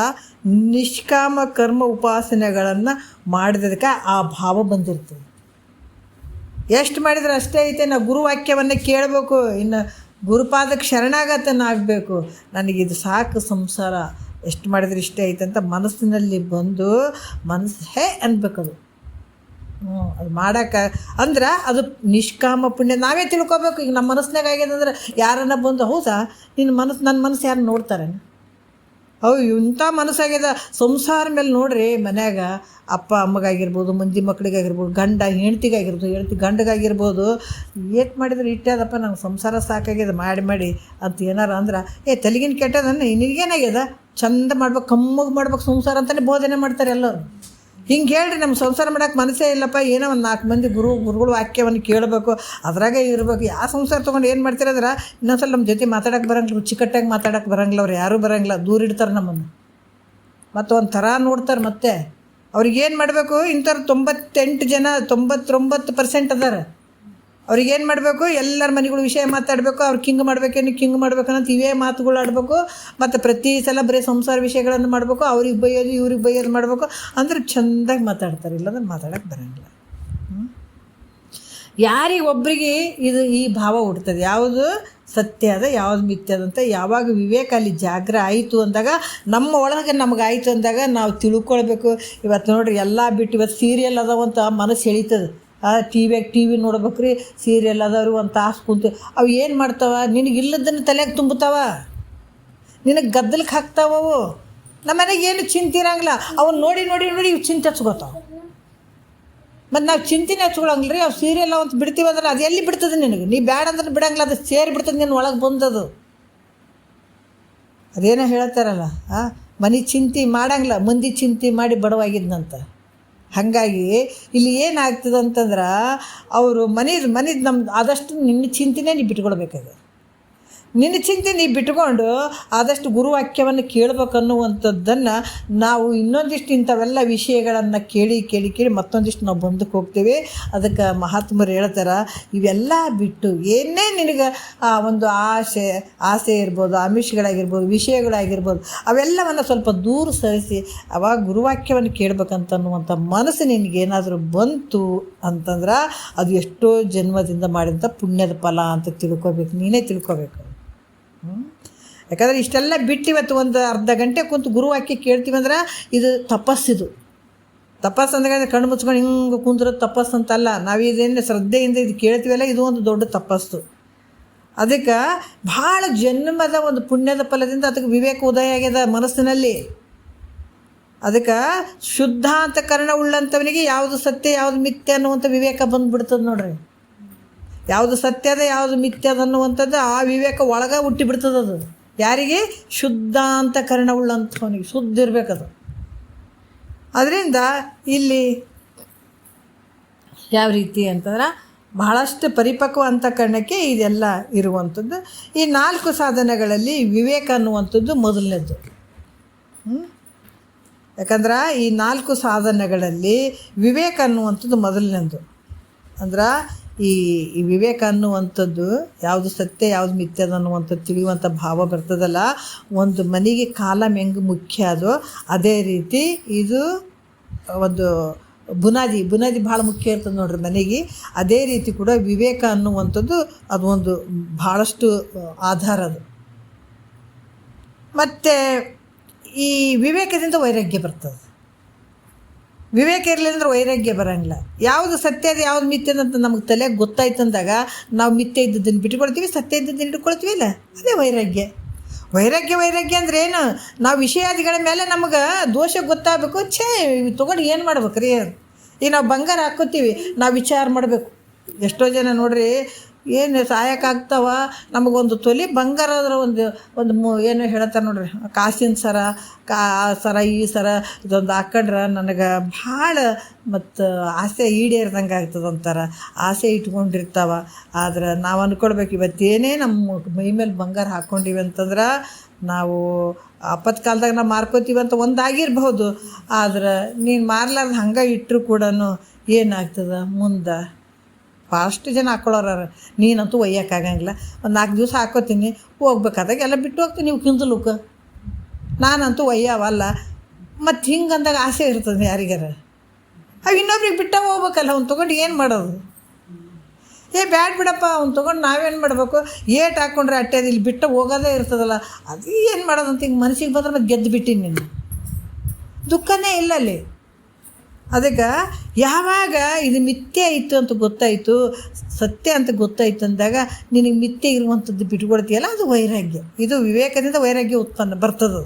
ನಿಷ್ಕಾಮ ಕರ್ಮ ಉಪಾಸನೆಗಳನ್ನು ಮಾಡಿದಕ್ಕೆ ಆ ಭಾವ ಬಂದಿರ್ತದೆ. ಎಷ್ಟು ಮಾಡಿದ್ರೆ ಅಷ್ಟೇ ಐತೆ, ನಾವು ಗುರುವಾಕ್ಯವನ್ನು ಕೇಳಬೇಕು, ಇನ್ನು ಗುರುಪಾದಕ್ಕೆ ಶರಣಾಗತನಾಗಬೇಕು. ನನಗಿದು ಸಾಕು ಸಂಸಾರ, ಎಷ್ಟು ಮಾಡಿದ್ರೆ ಇಷ್ಟೇ ಐತೆ ಅಂತ ಮನಸ್ಸಿನಲ್ಲಿ ಬಂದು ಮನಸ್ಸು ಅನ್ಬೇಕದು. ಅದು ಮಾಡೋಕ್ಕೆ ಅಂದ್ರೆ ಅದು ನಿಷ್ಕಾಮ ಪುಣ್ಯ. ನಾವೇ ತಿಳ್ಕೊಬೇಕು. ಈಗ ನಮ್ಮ ಮನಸ್ಸಿನಾಗ ಆಗ್ಯದಂದ್ರೆ ಯಾರನ್ನ ಬಂದು, ಹೌದಾ ನನ್ನ ಮನಸ್ಸು ಯಾರು ನೋಡ್ತಾರೆ? ಇಂಥ ಮನಸ್ಸಾಗ್ಯದ ಸಂಸಾರ ಮೇಲೆ ನೋಡ್ರಿ, ಮನ್ಯಾಗ ಅಪ್ಪ ಅಮ್ಮಗಾಗಿರ್ಬೋದು, ಮಂದಿ ಮಕ್ಕಳಿಗಾಗಿರ್ಬೋದು, ಗಂಡ ಹೆಂಡ್ತಿಗಾಗಿರ್ಬೋದು, ಹೆಂಡ್ತಿ ಗಂಡಗಾಗಿರ್ಬೋದು, ಏಟ್ ಮಾಡಿದ್ರೆ ಇಟ್ಟದಪ್ಪ ನಂಗೆ ಸಂಸಾರ ಸಾಕಾಗ್ಯದ ಮಾಡಿ ಅಂತ ಏನಾರು ಅಂದ್ರೆ, ತಲೆಗಿನ ಕೆಟ್ಟದನ್ನ ನಿನಗೇನಾಗ್ಯದ, ಚಂದ ಮಾಡ್ಬೇಕು, ಕಮ್ಮಗೆ ಮಾಡ್ಬೇಕು ಸಂಸಾರ ಅಂತಲೇ ಬೋಧನೆ ಮಾಡ್ತಾರೆ ಎಲ್ಲರೂ. ಹಿಂಗೆ ಹೇಳ್ರಿ, ನಮ್ಮ ಸಂಸಾರ ಮಾಡೋಕೆ ಮನಸ್ಸೇ ಇಲ್ಲಪ್ಪ, ಏನೋ ಒಂದು 4 ಮಂದಿ ಗುರುಗಳು ವಾಕ್ಯವನ್ನು ಕೇಳಬೇಕು, ಅದ್ರಾಗೆ ಇರಬೇಕು. ಯಾವ ಸಂಸಾರ ತೊಗೊಂಡು ಏನು ಮಾಡ್ತಿರಂದ್ರೆ ಇನ್ನೊಂದ್ಸಲ ನಮ್ಮ ಜೊತೆ ಮಾತಾಡೋಕೆ ಬರಂಗಿಲ್ಲ, ರುಚಿಕಟ್ಟಾಗಿ ಮಾತಾಡೋಕೆ ಬರಂಗಿಲ್ಲ, ಅವ್ರು ಯಾರೂ ಬರಂಗಿಲ್ಲ, ದೂರ ಇಡ್ತಾರೆ ನಮ್ಮನ್ನು, ಮತ್ತು ಒಂಥರ ನೋಡ್ತಾರೆ. ಮತ್ತೆ ಅವ್ರಿಗೇನು ಮಾಡಬೇಕು, ಇಂಥವ್ರು 98 ಜನ 99% ಅದಾರ. ಅವ್ರಿಗೇನು ಮಾಡಬೇಕು, ಎಲ್ಲರ ಮನೆಗಳು ವಿಷಯ ಮಾತಾಡಬೇಕು, ಅವ್ರು ಕಿಂಗ್ ಮಾಡಬೇಕೇನು ಕಿಂಗ್ ಮಾಡ್ಬೇಕನ್ನೋದು ಇವೇ ಮಾತುಗಳು ಆಡಬೇಕು. ಮತ್ತು ಪ್ರತಿ ಸಲ ಬರೀ ಸಂಸಾರ ವಿಷಯಗಳನ್ನು ಮಾಡಬೇಕು, ಅವ್ರಿಗೆ ಬೈಯೋದು ಇವ್ರಿಗೆ ಬೈಯೋದು ಮಾಡಬೇಕು. ಅಂದ್ರೆ ಚೆಂದಾಗಿ ಮಾತಾಡ್ತಾರೆ, ಇಲ್ಲಾಂದ್ರೆ ಮಾತಾಡೋಕ್ಕೆ ಬರೋಂಗಿಲ್ಲ. ಯಾರಿಗೊಬ್ಬರಿಗೆ ಈ ಭಾವ ಹುಡ್ತದೆ, ಯಾವುದು ಸತ್ಯ ಅದ ಯಾವುದು ಮಿಥ್ಯ ಅದಂತ ಯಾವಾಗ ವಿವೇಕ ಅಲ್ಲಿ ಜಾಗ್ರ ಆಯಿತು ಅಂದಾಗ, ನಮ್ಮ ಒಳಗೆ ನಮಗಾಯಿತು ಅಂದಾಗ ನಾವು ತಿಳ್ಕೊಳ್ಬೇಕು. ಇವತ್ತು ನೋಡಿರಿ ಎಲ್ಲ ಬಿಟ್ಟು ಇವತ್ತು ಸೀರಿಯಲ್ ಅದಾವಂತ ಮನಸ್ಸು ಎಳೀತದೆ. ಟಿ ವಿ ನೋಡ್ಬೇಕು ರೀ, ಸೀರಿಯಲ್ ಅದಾವ್ರಿ, ಒಂದು ತಾಸು ಕುಂತು ಅವು ಏನು ಮಾಡ್ತಾವ, ನಿನಗೆ ಇಲ್ಲದನ್ನು ತಲೆಗೆ ತುಂಬುತ್ತಾವ, ನಿನಗೆ ಗದ್ದಲಕ್ಕೆ ಹಾಕ್ತಾವವು. ನಮ್ಮ ಮನೆಗೆ ಏನು ಚಿಂತೆ ಇರಂಗಿಲ್ಲ, ಅವನ್ನ ನೋಡಿ ನೋಡಿ ನೋಡಿ ಇವು ಚಿಂತೆ ಹಚ್ಕೋತಾವೆ. ಮತ್ತು ನಾವು ಚಿಂತೆನೇ ಹಚ್ಕೊಳಂಗಿಲ್ಲ ರೀ. ಅವು ಸೀರಿಯಲ್ ಅಂತ ಬಿಡ್ತೀವಿ ಅಂದ್ರೆ ಅದು ಎಲ್ಲಿ ಬಿಡ್ತದೆ ನಿನಗೆ, ನೀ ಬ್ಯಾಡ ಅಂದ್ರೆ ಬಿಡಂಗಿಲ್ಲ, ಅದು ಸೇರಿ ಬಿಡ್ತದೆ ನಿನ್ನ ಒಳಗೆ ಬಂದದು. ಅದೇನೋ ಹೇಳ್ತಾರಲ್ಲ, ಮನೆ ಚಿಂತೆ ಮಾಡಂಗಿಲ್ಲ, ಮಂದಿ ಚಿಂತೆ ಮಾಡಿ ಬಡವಾಗಿದ್ನಂತ. ಹಾಗಾಗಿ ಇಲ್ಲಿ ಏನಾಗ್ತದೆ ಅಂತಂದ್ರೆ, ಅವರು ಮನೇದು ನಮ್ಮ ಆದಷ್ಟು ನಿನ್ನ ಚಿಂತೆನೇ ನೀವು ಬಿಟ್ಕೊಳ್ಬೇಕಾಗ. ನಿನ್ನ ಚಿಂತೆ ನೀವು ಬಿಟ್ಕೊಂಡು ಆದಷ್ಟು ಗುರುವಾಕ್ಯವನ್ನು ಕೇಳಬೇಕನ್ನುವಂಥದ್ದನ್ನು ನಾವು ಇನ್ನೊಂದಿಷ್ಟು ಇಂಥವೆಲ್ಲ ವಿಷಯಗಳನ್ನು ಕೇಳಿ ಕೇಳಿ ಕೇಳಿ ಮತ್ತೊಂದಿಷ್ಟು ನಾವು ಬಂದಕ್ಕೆ ಹೋಗ್ತೀವಿ. ಅದಕ್ಕೆ ಮಹಾತ್ಮರು ಹೇಳ್ತಾರೆ, ಇವೆಲ್ಲ ಬಿಟ್ಟು ಏನೇ ನಿನಗೆ ಒಂದು ಆಸೆ ಇರ್ಬೋದು, ಆಮಿಷಗಳಾಗಿರ್ಬೋದು, ವಿಷಯಗಳಾಗಿರ್ಬೋದು, ಅವೆಲ್ಲವನ್ನು ಸ್ವಲ್ಪ ದೂರ ಸರಿಸಿ ಅವಾಗ ಗುರುವಾಕ್ಯವನ್ನು ಕೇಳಬೇಕಂತನ್ನುವಂಥ ಮನಸ್ಸು ನಿನಗೇನಾದರೂ ಬಂತು ಅಂತಂದ್ರೆ ಅದು ಎಷ್ಟೋ ಜನ್ಮದಿಂದ ಮಾಡಿದಂಥ ಪುಣ್ಯದ ಫಲ ಅಂತ ತಿಳ್ಕೊಬೇಕು, ನೀನೇ ತಿಳ್ಕೊಬೇಕು. ಯಾಕಂದರೆ ಇಷ್ಟೆಲ್ಲ ಬಿಟ್ಟು ಇವತ್ತು ಒಂದು ಅರ್ಧ ಗಂಟೆ ಕುಂತು ಗುರುವಾಕ್ಯ ಕೇಳ್ತೀವಿ ಅಂದ್ರೆ ಇದು ತಪಸ್ಸಿದು. ತಪಸ್ಸು ಅಂದ್ರೆ ಕಣ್ಣು ಮುಚ್ಕೊಂಡು ಹಿಂಗೆ ಕುಂತಿರೋದು ತಪಸ್ಸು ಅಂತಲ್ಲ. ನಾವು ಇದೇನು ಶ್ರದ್ಧೆಯಿಂದ ಇದು ಕೇಳ್ತೀವಲ್ಲ, ಇದು ಒಂದು ದೊಡ್ಡ ತಪಸ್ಸು. ಅದಕ್ಕೆ ಭಾಳ ಜನ್ಮದ ಒಂದು ಪುಣ್ಯದ ಫಲದಿಂದ ಅದಕ್ಕೆ ವಿವೇಕ ಉದಯ ಆಗ್ಯದ ಮನಸ್ಸಿನಲ್ಲಿ. ಅದಕ್ಕೆ ಶುದ್ಧ ಅಂತಃಕರಣ ಉಳ್ಳಂಥವನಿಗೆ ಯಾವುದು ಸತ್ಯ ಯಾವುದು ಮಿಥ್ಯ ಅನ್ನುವಂಥ ವಿವೇಕ ಬಂದುಬಿಡ್ತದೆ ನೋಡ್ರಿ. ಯಾವುದು ಸತ್ಯದ ಯಾವುದು ಮಿಥ್ಯದ ಅನ್ನುವಂಥದ್ದು ಆ ವಿವೇಕ ಒಳಗೆ ಹುಟ್ಟಿಬಿಡ್ತದೆ. ಅದು ಯಾರಿಗೆ? ಶುದ್ಧ ಅಂತಃಕರಣ ಉಳ್ಳಂಥವನಿಗೆ ಶುದ್ಧ ಇರಬೇಕದು. ಅದರಿಂದ ಇಲ್ಲಿ ಯಾವ ರೀತಿ ಅಂತಂದ್ರೆ ಬಹಳಷ್ಟು ಪರಿಪಕ್ವ ಅಂತಃಕರಣಕ್ಕೆ ಇದೆಲ್ಲ ಇರುವಂಥದ್ದು. ಈ 4 ಸಾಧನೆಗಳಲ್ಲಿ ವಿವೇಕ ಅನ್ನುವಂಥದ್ದು ಮೊದಲನೇದು. ಯಾಕಂದ್ರೆ ಈ 4 ಸಾಧನೆಗಳಲ್ಲಿ ವಿವೇಕ ಅನ್ನುವಂಥದ್ದು ಮೊದಲನೇದು. ಅಂದ್ರೆ ಈ ವಿವೇಕ ಅನ್ನುವಂಥದ್ದು ಯಾವುದು ಸತ್ಯ ಯಾವುದು ಮಿಥ್ಯದ ಅನ್ನುವಂಥದ್ದು ತಿಳಿಯುವಂಥ ಭಾವ ಬರ್ತದಲ್ಲ, ಒಂದು ಮನೆಗೆ ಕಾಲಮ್ ಹೆಂಗೆ ಮುಖ್ಯ ಅದೋ ಅದೇ ರೀತಿ ಇದು ಒಂದು ಬುನಾದಿ ಭಾಳ ಮುಖ್ಯ ಇರ್ತದೆ ನೋಡ್ರಿ ಮನೆಗೆ. ಅದೇ ರೀತಿ ಕೂಡ ವಿವೇಕ ಅನ್ನುವಂಥದ್ದು ಅದು ಒಂದು ಭಾಳಷ್ಟು ಆಧಾರ ಅದು. ಮತ್ತು ಈ ವಿವೇಕದಿಂದ ವೈರಾಗ್ಯ ಬರ್ತದೆ. ವಿವೇಕ ಇರಲಿಲ್ಲ ಅಂದ್ರೆ ವೈರಾಗ್ಯ ಬರೋಂಗಿಲ್ಲ. ಯಾವುದು ಸತ್ಯ ಅದು ಯಾವುದು ಮಿಥ್ಯ ಅಂತ ನಮಗೆ ತಲೆಗೆ ಗೊತ್ತಾಯ್ತಂದಾಗ ನಾವು ಮಿಥ್ಯ ಇದ್ದದ್ದನ್ನು ಬಿಟ್ಕೊಳ್ತೀವಿ, ಸತ್ಯ ಇದ್ದದ್ದನ್ನು ಹಿಡ್ಕೊಳ್ತೀವಿ. ಇಲ್ಲ, ಅದೇ ವೈರಾಗ್ಯ. ವೈರಾಗ್ಯ ಅಂದ್ರೆ ಏನು? ನಾವು ವಿಷಯಾದಿಗಳ ಮೇಲೆ ನಮಗೆ ದೋಷ ಗೊತ್ತಾಗಬೇಕು. ತೊಗೊಂಡು ಏನು ಮಾಡ್ಬೇಕು ರೀ? ಈಗ ನಾವು ಬಂಗಾರ ಹಾಕ್ಕೋತೀವಿ, ನಾವು ವಿಚಾರ ಮಾಡಬೇಕು. ಎಷ್ಟೋ ಜನ ನೋಡ್ರಿ ಏನು ಸಹಾಯಕ್ಕಾಗ್ತಾವ, ನಮಗೊಂದು ತೊಲಿ ಬಂಗಾರ ಆದ್ರೆ ಒಂದು ಏನು ಹೇಳ್ತಾರೆ ನೋಡ್ರಿ, ಕಾಸಿನ ಸರ ಈ ಸರ ಇದೊಂದು ಹಾಕೊಂಡ್ರೆ ನನಗೆ ಭಾಳ ಮತ್ತು ಆಸೆ ಈಡೇರ್ದಂಗೆ ಆಗ್ತದೆ ಅಂತಾರೆ. ಆಸೆ ಇಟ್ಕೊಂಡಿರ್ತಾವ. ಆದ್ರೆ ನಾವು ಅಂದ್ಕೊಳ್ಬೇಕು, ಇವತ್ತೇನೇ ನಮ್ಮ ಮೈ ಮೇಲೆ ಬಂಗಾರ ಹಾಕ್ಕೊಂಡಿವಿ ಅಂತಂದ್ರೆ ನಾವು ಆಪತ್ತು ಕಾಲದಾಗ ನಾವು ಮಾರ್ಕೋತೀವಿ ಅಂತ ಒಂದಾಗಿರ್ಬಹುದು. ಆದ್ರೆ ನೀನು ಮಾರ್ಲಾರ್ದು ಹಂಗೆ ಇಟ್ಟರು ಕೂಡ ಏನಾಗ್ತದೆ ಮುಂದೆ ಭಾಳಷ್ಟು ಜನ ಹಾಕ್ಕೊಳ್ಳೋರ. ನೀನಂತೂ ಒಯ್ಯೋಕ್ಕಾಗಂಗಿಲ್ಲ, ಒಂದು 4 ದಿವಸ ಹಾಕ್ಕೋತೀನಿ, ಹೋಗ್ಬೇಕಾದಾಗ ಎಲ್ಲ ಬಿಟ್ಟು ಹೋಗ್ತೀನಿ ನೀವು ಕಿಂದಲುಕ್ಕೆ, ನಾನಂತೂ ಒಯ್ಯವಲ್ಲ. ಮತ್ತು ಹಿಂಗೆ ಅಂದಾಗ ಆಸೆ ಇರ್ತದೆ ಯಾರಿಗಾರ. ಅವು ಇನ್ನೊಬ್ರಿಗೆ ಬಿಟ್ಟ ಹೋಗ್ಬೇಕಲ್ಲ, ಅವ್ನು ತೊಗೊಂಡು ಏನು ಮಾಡೋದು? ಬ್ಯಾಡ ಬಿಡಪ್ಪ, ಅವ್ನು ತೊಗೊಂಡು ನಾವೇನು ಮಾಡಬೇಕು? ಏಟ್ ಹಾಕ್ಕೊಂಡ್ರೆ ಅಟ್ಟೆದು ಇಲ್ಲಿ ಬಿಟ್ಟು ಹೋಗೋದೇ ಇರ್ತದಲ್ಲ, ಅದು ಏನು ಮಾಡೋದಂತ ಹಿಂಗೆ ಮನಸ್ಸಿಗೆ ಬಂದ್ರೆ ಮತ್ತೆ ಗೆದ್ದು ಬಿಟ್ಟಿನಿ ನೀನು, ದುಃಖನೇ ಇಲ್ಲ ಅಲ್ಲಿ. ಅದಕ್ಕೆ ಯಾವಾಗ ಇದು ಮಿಥ್ಯೆ ಇತ್ತು ಅಂತ ಗೊತ್ತಾಯಿತು, ಸತ್ಯ ಅಂತ ಗೊತ್ತಾಯ್ತು ಅಂದಾಗ ನಿನಗೆ ಮಿಥ್ಯೆ ಇರುವಂಥದ್ದು ಬಿಟ್ಕೊಡ್ತೀಯಲ್ಲ, ಅದು ವೈರಾಗ್ಯ. ಇದು ವಿವೇಕದಿಂದ ವೈರಾಗ್ಯ ಉತ್ಪನ್ನ ಬರ್ತದೆ.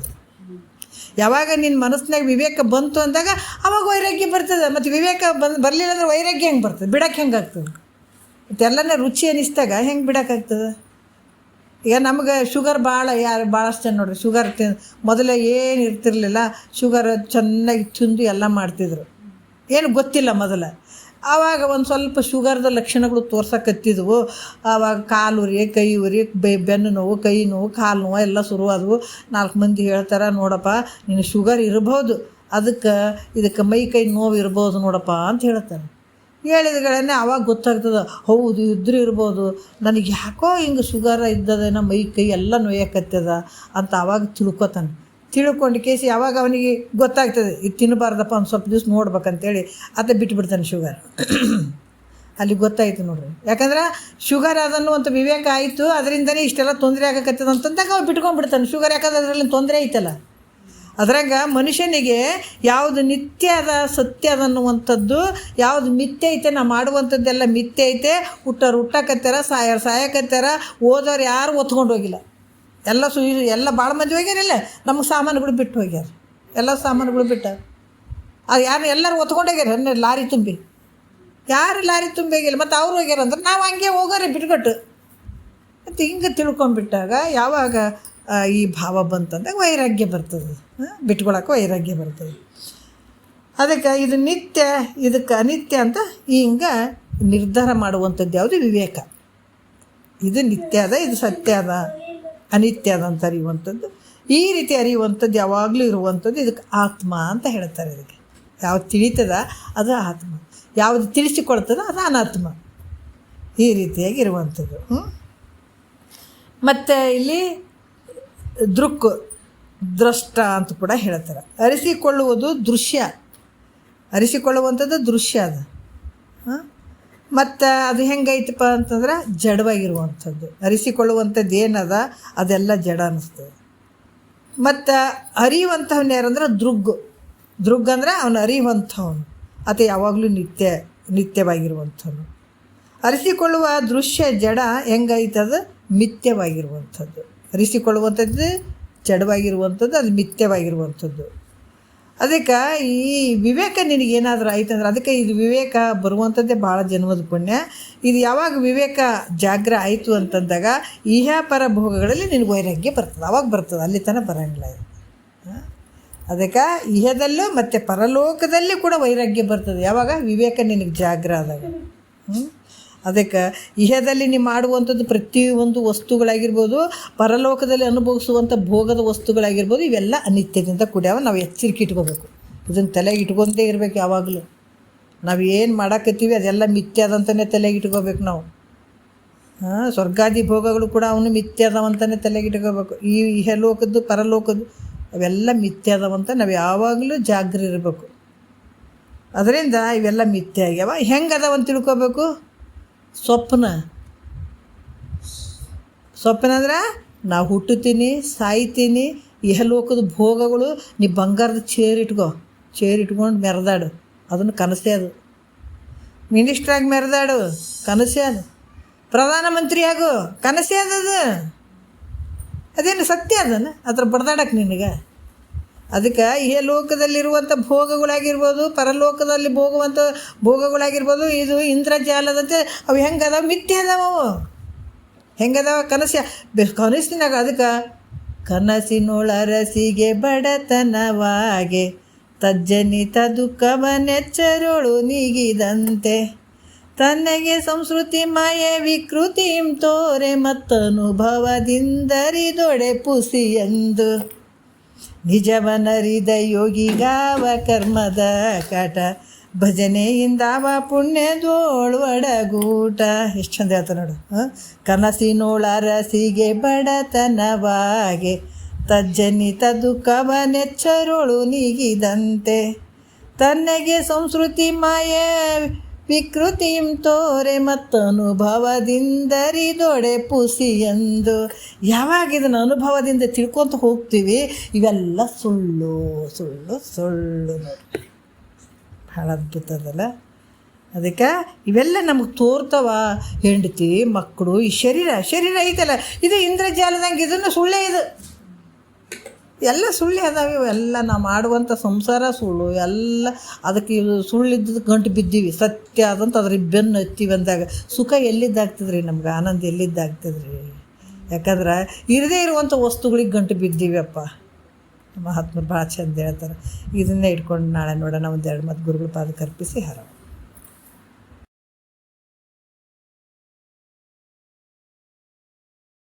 ಯಾವಾಗ ನಿನ್ನ ಮನಸ್ಸಿನಾಗ ವಿವೇಕ ಬಂತು ಅಂದಾಗ ಅವಾಗ ವೈರಾಗ್ಯ ಬರ್ತದೆ. ಮತ್ತು ವಿವೇಕ ಬರಲಿಲ್ಲ ಅಂದ್ರೆ ವೈರಾಗ್ಯ ಹೆಂಗೆ ಬರ್ತದೆ? ಬಿಡೋಕ್ಕೆ ಹೆಂಗೆ ಆಗ್ತದೆ? ಮತ್ತೆಲ್ಲನೇ ರುಚಿ ಅನ್ನಿಸ್ದಾಗ ಹೆಂಗೆ ಬಿಡೋಕ್ಕಾಗ್ತದೆ? ಈಗ ನಮ್ಗೆ ಶುಗರ್ ಭಾಳಷ್ಟು ಜನ ನೋಡ್ರಿ, ಮೊದಲೇ ಏನು ಇರ್ತಿರ್ಲಿಲ್ಲ, ಶುಗರ್ ಚೆನ್ನಾಗಿ ತಿಂದು ಎಲ್ಲ ಮಾಡ್ತಿದ್ರು. ಏನು ಗೊತ್ತಿಲ್ಲ ಮೊದಲು. ಆವಾಗ ಒಂದು ಸ್ವಲ್ಪ ಶುಗರ್ದ ಲಕ್ಷಣಗಳು ತೋರ್ಸಕತ್ತಿದ್ವು. ಆವಾಗ ಕಾಲು ಉರಿ, ಕೈ ಉರಿ, ಬೆನ್ನು ನೋವು, ಕೈ ನೋವು, ಕಾಲು ನೋವು ಎಲ್ಲ ಶುರುವಾದವು. 4 ಮಂದಿ ಹೇಳ್ತಾರೆ, ನೋಡಪ್ಪ ನೀನು ಶುಗರ್ ಇರ್ಬೋದು, ಇದಕ್ಕೆ ಮೈ ಕೈ ನೋವು ಇರ್ಬೋದು ನೋಡಪ್ಪ ಅಂತ ಹೇಳ್ತಾರೆ. ಹೇಳಿದಗಳನ್ನೇ ಆವಾಗ ಗೊತ್ತಾಗ್ತದೆ, ಹೌದು ಇದ್ರೂ ಇರ್ಬೋದು, ನನಗೆ ಯಾಕೋ ಹಿಂಗೆ ಶುಗರ್ ಇದ್ದದೇನೋ ಮೈ ಕೈ ಎಲ್ಲ ನೋಯಕತ್ತದ ಅಂತ ಆವಾಗ ತಿಳ್ಕೊತಾನೆ. ತಿಳ್ಕೊಂಡು ಕೇಸಿ ಯಾವಾಗ ಅವನಿಗೆ ಗೊತ್ತಾಗ್ತದೆ ಇದು ತಿನ್ನಬಾರ್ದಪ್ಪ ಒಂದು ಸ್ವಲ್ಪ ದಿವ್ಸ ನೋಡ್ಬೇಕಂತೇಳಿ ಆತ ಬಿಟ್ಬಿಡ್ತಾನೆ ಶುಗರ್. ಅಲ್ಲಿ ಗೊತ್ತಾಯ್ತು ನೋಡ್ರಿ. ಯಾಕಂದ್ರೆ ಶುಗರ್ ಅದನ್ನುವಂಥ ವಿವೇಕ ಆಯಿತು, ಅದರಿಂದನೇ ಇಷ್ಟೆಲ್ಲ ತೊಂದರೆ ಆಗಕತ್ತದ ಅಂತಂದಾಗ ಅವ ಬಿಟ್ಕೊಂಡ್ಬಿಡ್ತಾನೆ ಶುಗರ್. ಯಾಕಂದ್ರೆ ಅದರಲ್ಲಿ ತೊಂದರೆ ಐತಲ್ಲ. ಅದ್ರಾಗ ಮನುಷ್ಯನಿಗೆ ಯಾವುದು ನಿತ್ಯ ಅದ ಸತ್ಯ ಅದನ್ನುವಂಥದ್ದು, ಯಾವುದು ಮಿಥ್ಯೆ ಐತೆ, ನಾವು ಮಾಡುವಂಥದ್ದೆಲ್ಲ ಮಿಥ್ಯೆ ಐತೆ. ಹುಟ್ಟಕತ್ತಾರ, ಸಾಯಕತ್ತಾರ, ಓದೋರು ಯಾರು ಒತ್ಕೊಂಡು ಹೋಗಿಲ್ಲ. ಎಲ್ಲ ಭಾಳ ಮಂದಿ ಹೋಗ್ಯಾರಿಲ್ಲ, ನಮಗೆ ಸಾಮಾನುಗಳು ಬಿಟ್ಟು ಹೋಗ್ಯಾರ, ಎಲ್ಲ ಸಾಮಾನುಗಳು ಬಿಟ್ಟ. ಅದು ಯಾರು ಎಲ್ಲರೂ ಒತ್ಕೊಂಡೋಗ್ಯಾರ ಲಾರಿ ತುಂಬಿ, ಯಾರು ಲಾರಿ ತುಂಬಿ ಹೋಗಿಲ್ಲ. ಮತ್ತು ಅವ್ರು ಹೋಗ್ಯಾರ ಅಂದ್ರೆ ನಾವು ಹಂಗೆ ಹೋಗೋರಿ ಬಿಟ್ಕೊಟ್ಟು. ಮತ್ತು ಹಿಂಗೆ ತಿಳ್ಕೊಂಬಿಟ್ಟಾಗ ಯಾವಾಗ ಈ ಭಾವ ಬಂತಂದಾಗ ವೈರಾಗ್ಯ ಬರ್ತದೆ, ಬಿಟ್ಕೊಳಕ್ಕೆ ವೈರಾಗ್ಯ ಬರ್ತದೆ. ಅದಕ್ಕೆ ಇದು ನಿತ್ಯ, ಇದಕ್ಕೆ ಅನಿತ್ಯ ಅಂತ ಹಿಂಗೆ ನಿರ್ಧಾರ ಮಾಡುವಂಥದ್ದು ಯಾವುದು ವಿವೇಕ. ಇದು ನಿತ್ಯ ಅದ, ಇದು ಸತ್ಯ ಅದ, ಅನಿತ್ಯ ಅದ ಅಂತ ಅರಿಯುವಂಥದ್ದು. ಈ ರೀತಿ ಅರಿಯುವಂಥದ್ದು ಯಾವಾಗಲೂ ಇರುವಂಥದ್ದು ಇದಕ್ಕೆ ಆತ್ಮ ಅಂತ ಹೇಳ್ತಾರೆ. ಇದಕ್ಕೆ ಯಾವ್ದು ತಿಳಿತದ ಅದು ಆತ್ಮ, ಯಾವುದು ತಿಳಿಸಿಕೊಳ್ತದ ಅದು ಅನಾತ್ಮ. ಈ ರೀತಿಯಾಗಿ ಇರುವಂಥದ್ದು. ಮತ್ತು ಇಲ್ಲಿ ದ್ರಷ್ಟ ಅಂತ ಕೂಡ ಹೇಳ್ತಾರೆ. ಅರಿಸಿಕೊಳ್ಳುವುದು ದೃಶ್ಯ, ಅರಿಸಿಕೊಳ್ಳುವಂಥದ್ದು ದೃಶ್ಯ ಅದು. ಮತ್ತು ಅದು ಹೆಂಗೈತಪ್ಪ ಅಂತಂದ್ರೆ ಜಡವಾಗಿರುವಂಥದ್ದು. ಅರಿಸಿಕೊಳ್ಳುವಂಥದ್ದು ಏನದ ಅದೆಲ್ಲ ಜಡ ಅನ್ನಿಸ್ತದೆ. ಮತ್ತು ಅರಿಯುವಂಥವ್ನು ಯಾರಂದ್ರೆ ದೃಗ್ ಅಂದರೆ ಅವನು ಅರಿಯುವಂಥವನು, ಅದು ಯಾವಾಗಲೂ ನಿತ್ಯವಾಗಿರುವಂಥವನು. ಅರಿಸಿಕೊಳ್ಳುವ ದೃಶ್ಯ ಜಡ ಹೆಂಗೈತದು ಮಿಥ್ಯವಾಗಿರುವಂಥದ್ದು. ಅರಿಸಿಕೊಳ್ಳುವಂಥದ್ದು ಜಡವಾಗಿರುವಂಥದ್ದು, ಅದು ಮಿಥ್ಯವಾಗಿರುವಂಥದ್ದು. ಅದಕ್ಕೆ ಈ ವಿವೇಕ ನಿನಗೇನಾದರೂ ಆಯ್ತಂದ್ರೆ, ಅದಕ್ಕೆ ಇದು ವಿವೇಕ ಬರುವಂಥದ್ದೇ ಭಾಳ ಜನ್ಮದ ಪುಣ್ಯ. ಇದು ಯಾವಾಗ ವಿವೇಕ ಜಾಗ್ರ ಆಯಿತು ಅಂತಂದಾಗ ಇಹಪರ ಭೋಗಗಳಲ್ಲಿ ನಿನಗೆ ವೈರಾಗ್ಯ ಬರ್ತದೆ, ಅವಾಗ ಬರ್ತದೆ, ಅಲ್ಲಿ ತನಕ ಬರೋಂಗಿಲ್ಲ ಇದು. ಅದಕ್ಕೆ ಇಹದಲ್ಲೂ ಮತ್ತು ಪರಲೋಕದಲ್ಲಿ ಕೂಡ ವೈರಾಗ್ಯ ಬರ್ತದೆ ಯಾವಾಗ ವಿವೇಕ ನಿನಗೆ ಜಾಗ್ರ ಆದಾಗ. ಅದಕ್ಕೆ ಇಹದಲ್ಲಿ ನೀವು ಮಾಡುವಂಥದ್ದು ಪ್ರತಿಯೊಂದು ವಸ್ತುಗಳಾಗಿರ್ಬೋದು, ಪರಲೋಕದಲ್ಲಿ ಅನುಭವಿಸುವಂಥ ಭೋಗದ ವಸ್ತುಗಳಾಗಿರ್ಬೋದು, ಇವೆಲ್ಲ ಅನಿತ್ಯದಿಂದ ಕೂಡ್ಯಾವ. ನಾವು ಎಚ್ಚರಿಕೆ ಇಟ್ಕೋಬೇಕು, ಇದನ್ನು ತಲೆಗೆ ಇಟ್ಕೊಂಡೇ ಇರಬೇಕು ಯಾವಾಗಲೂ. ನಾವು ಏನು ಮಾಡಾಕತ್ತೀವಿ ಅದೆಲ್ಲ ಮಿಥ್ಯಾದಂತಲೇ ತಲೆಗೆ ಇಟ್ಕೋಬೇಕು ನಾವು. ಸ್ವರ್ಗಾದಿ ಭೋಗಗಳು ಕೂಡ ಅವನು ಮಿಥ್ಯಾದವಂತಲೇ ತಲೆಗೆ ಇಟ್ಕೋಬೇಕು. ಈ ಇಹಲೋಕದ್ದು ಪರಲೋಕದ್ದು ಅವೆಲ್ಲ ಮಿಥ್ಯಾದವಂತ ನಾವು ಯಾವಾಗಲೂ ಜಾಗ್ರ ಇರಬೇಕು. ಅದರಿಂದ ಇವೆಲ್ಲ ಮಿಥ್ಯ ಆಗ್ಯಾವ. ಹೆಂಗೆ ಅದಾವಂತ ತಿಳ್ಕೊಬೇಕು. ಸ್ವಪ್ನ ಅಂದ್ರೆ ನಾವು ಹುಟ್ಟುತ್ತೀನಿ, ಸಾಯ್ತೀನಿ, ಇಹಲೋಕದ ಭೋಗಗಳು. ನೀ ಬಂಗಾರದ ಚೇರ್ ಇಟ್ಕೊಂಡು ಮೆರೆದಾಡು, ಅದನ್ನು ಕನಸೇ ಅದು. ಮಿನಿಸ್ಟ್ರಾಗಿ ಮೆರೆದಾಡು, ಕನಸೇ ಅದು. ಪ್ರಧಾನಮಂತ್ರಿ ಆಗು, ಕನಸೇ ಅದದು. ಅದೇನು ಸತ್ಯ ಅದನ್ನು ಅದ್ರ ಬಡ್ದಾಡಕ್ಕೆ ನಿನಗೆ. ಅದಕ್ಕೆ ಇಹಲೋಕದಲ್ಲಿರುವಂಥ ಭೋಗಗಳಾಗಿರ್ಬೋದು, ಪರಲೋಕದಲ್ಲಿ ಹೋಗುವಂಥ ಭೋಗಗಳಾಗಿರ್ಬೋದು, ಇದು ಇಂದ್ರಜಾಲದಂತೆ ಅವು ಹೆಂಗದಾವ ಮಿಥ್ಯೆ ಅದಾವ. ಅವು ಹೆಂಗದಾವ ಕನಸಿನಾಗ. ಅದಕ್ಕೆ ಕನಸಿನೊಳರಸಿಗೆ ಬಡತನವಾಗೆ ತಜ್ಜನಿತ ದುಃಖವನೆಚ್ಚರೋಳು ನೀಗಿದಂತೆ ತನ್ನಗೆ ಸಂಸ್ಕೃತಿ ಮಾಯೆ ವಿಕೃತಿಂ ತೋರೆ ಮತ್ತನುಭವದಿಂದರಿದೊಡೆ ಪುಸಿಯೆಂದು ನಿಜವನರಿದ ಯೋಗಿಗಾವ ಕರ್ಮದ ಕಾಟ ಭಜನೆಯಿಂದಾವ ಪುಣ್ಯದೋಳು ಒಡಗೂಟ. ಎಷ್ಟು ಚಂದ ಹೇಳ್ತಾರೆ ನೋಡು. ಕನಸಿನೋಳರಸಿಗೆ ಬಡತನವಾಗೆ ತಜ್ಜನಿತ ದುಃಖವನೆಚ್ಚರೋಳು ನೀಗಿದಂತೆ ತನ್ನಗೆ ಸಂಸ್ಕೃತಿ ಮಾಯೆ ವಿಕೃತಿಂ ತೋರೆ ಮತ್ತನುಭವದಿಂದರಿದೊಡೆ ಪುಸಿಯೆಂದು. ಯಾವಾಗ ಇದನ್ನು ಅನುಭವದಿಂದ ತಿಳ್ಕೊತ ಹೋಗ್ತೀವಿ, ಇವೆಲ್ಲ ಸುಳ್ಳು ನೋಡಿ. ಭಾಳ ಅದ್ಭುತ ಅದಲ್ಲ. ಅದಕ್ಕೆ ಇವೆಲ್ಲ ನಮಗೆ ತೋರ್ತವ. ಹೆಂಡತಿ, ಮಕ್ಕಳು, ಈ ಶರೀರ ಐತಲ್ಲ, ಇದು ಇಂದ್ರಜಾಲದಂಗೆ, ಇದನ್ನು ಸುಳ್ಳೇ. ಇದು ಎಲ್ಲ ಸುಳ್ಳು ಅದಾವೆ. ಇವೆಲ್ಲ ನಾವು ಮಾಡುವಂಥ ಸಂಸಾರ ಸುಳ್ಳು ಎಲ್ಲ. ಅದಕ್ಕೆ ಇದು ಸುಳ್ಳಿದ್ದದ್ದು ಗಂಟು ಬಿದ್ದೀವಿ. ಸತ್ಯ ಆದಂತ ಅದ್ರ ಬೆನ್ನು ಹತ್ತೀವಿ ಅಂದಾಗ ಸುಖ ಎಲ್ಲಿದ್ದಾಗ್ತದ್ರಿ ನಮ್ಗೆ, ಆನಂದ ಎಲ್ಲಿದ್ದಾಗ್ತದ್ರಿ. ಯಾಕಂದ್ರೆ ಇರದೇ ಇರುವಂಥ ವಸ್ತುಗಳಿಗೆ ಗಂಟು ಬಿದ್ದೀವಿ ಅಪ್ಪ. ಮಹಾತ್ಮರು ಭಾಳ ಚಂದ ಹೇಳ್ತಾರೆ. ಇದನ್ನೇ ಇಟ್ಕೊಂಡು ನಾಳೆ ನೋಡೋಣ ಒಂದೆರಡು ಮತ್ತು ಗುರುಗಳ ಪಾದಕ್ಕೆ ಅರ್ಪಿಸಿ ಹರ.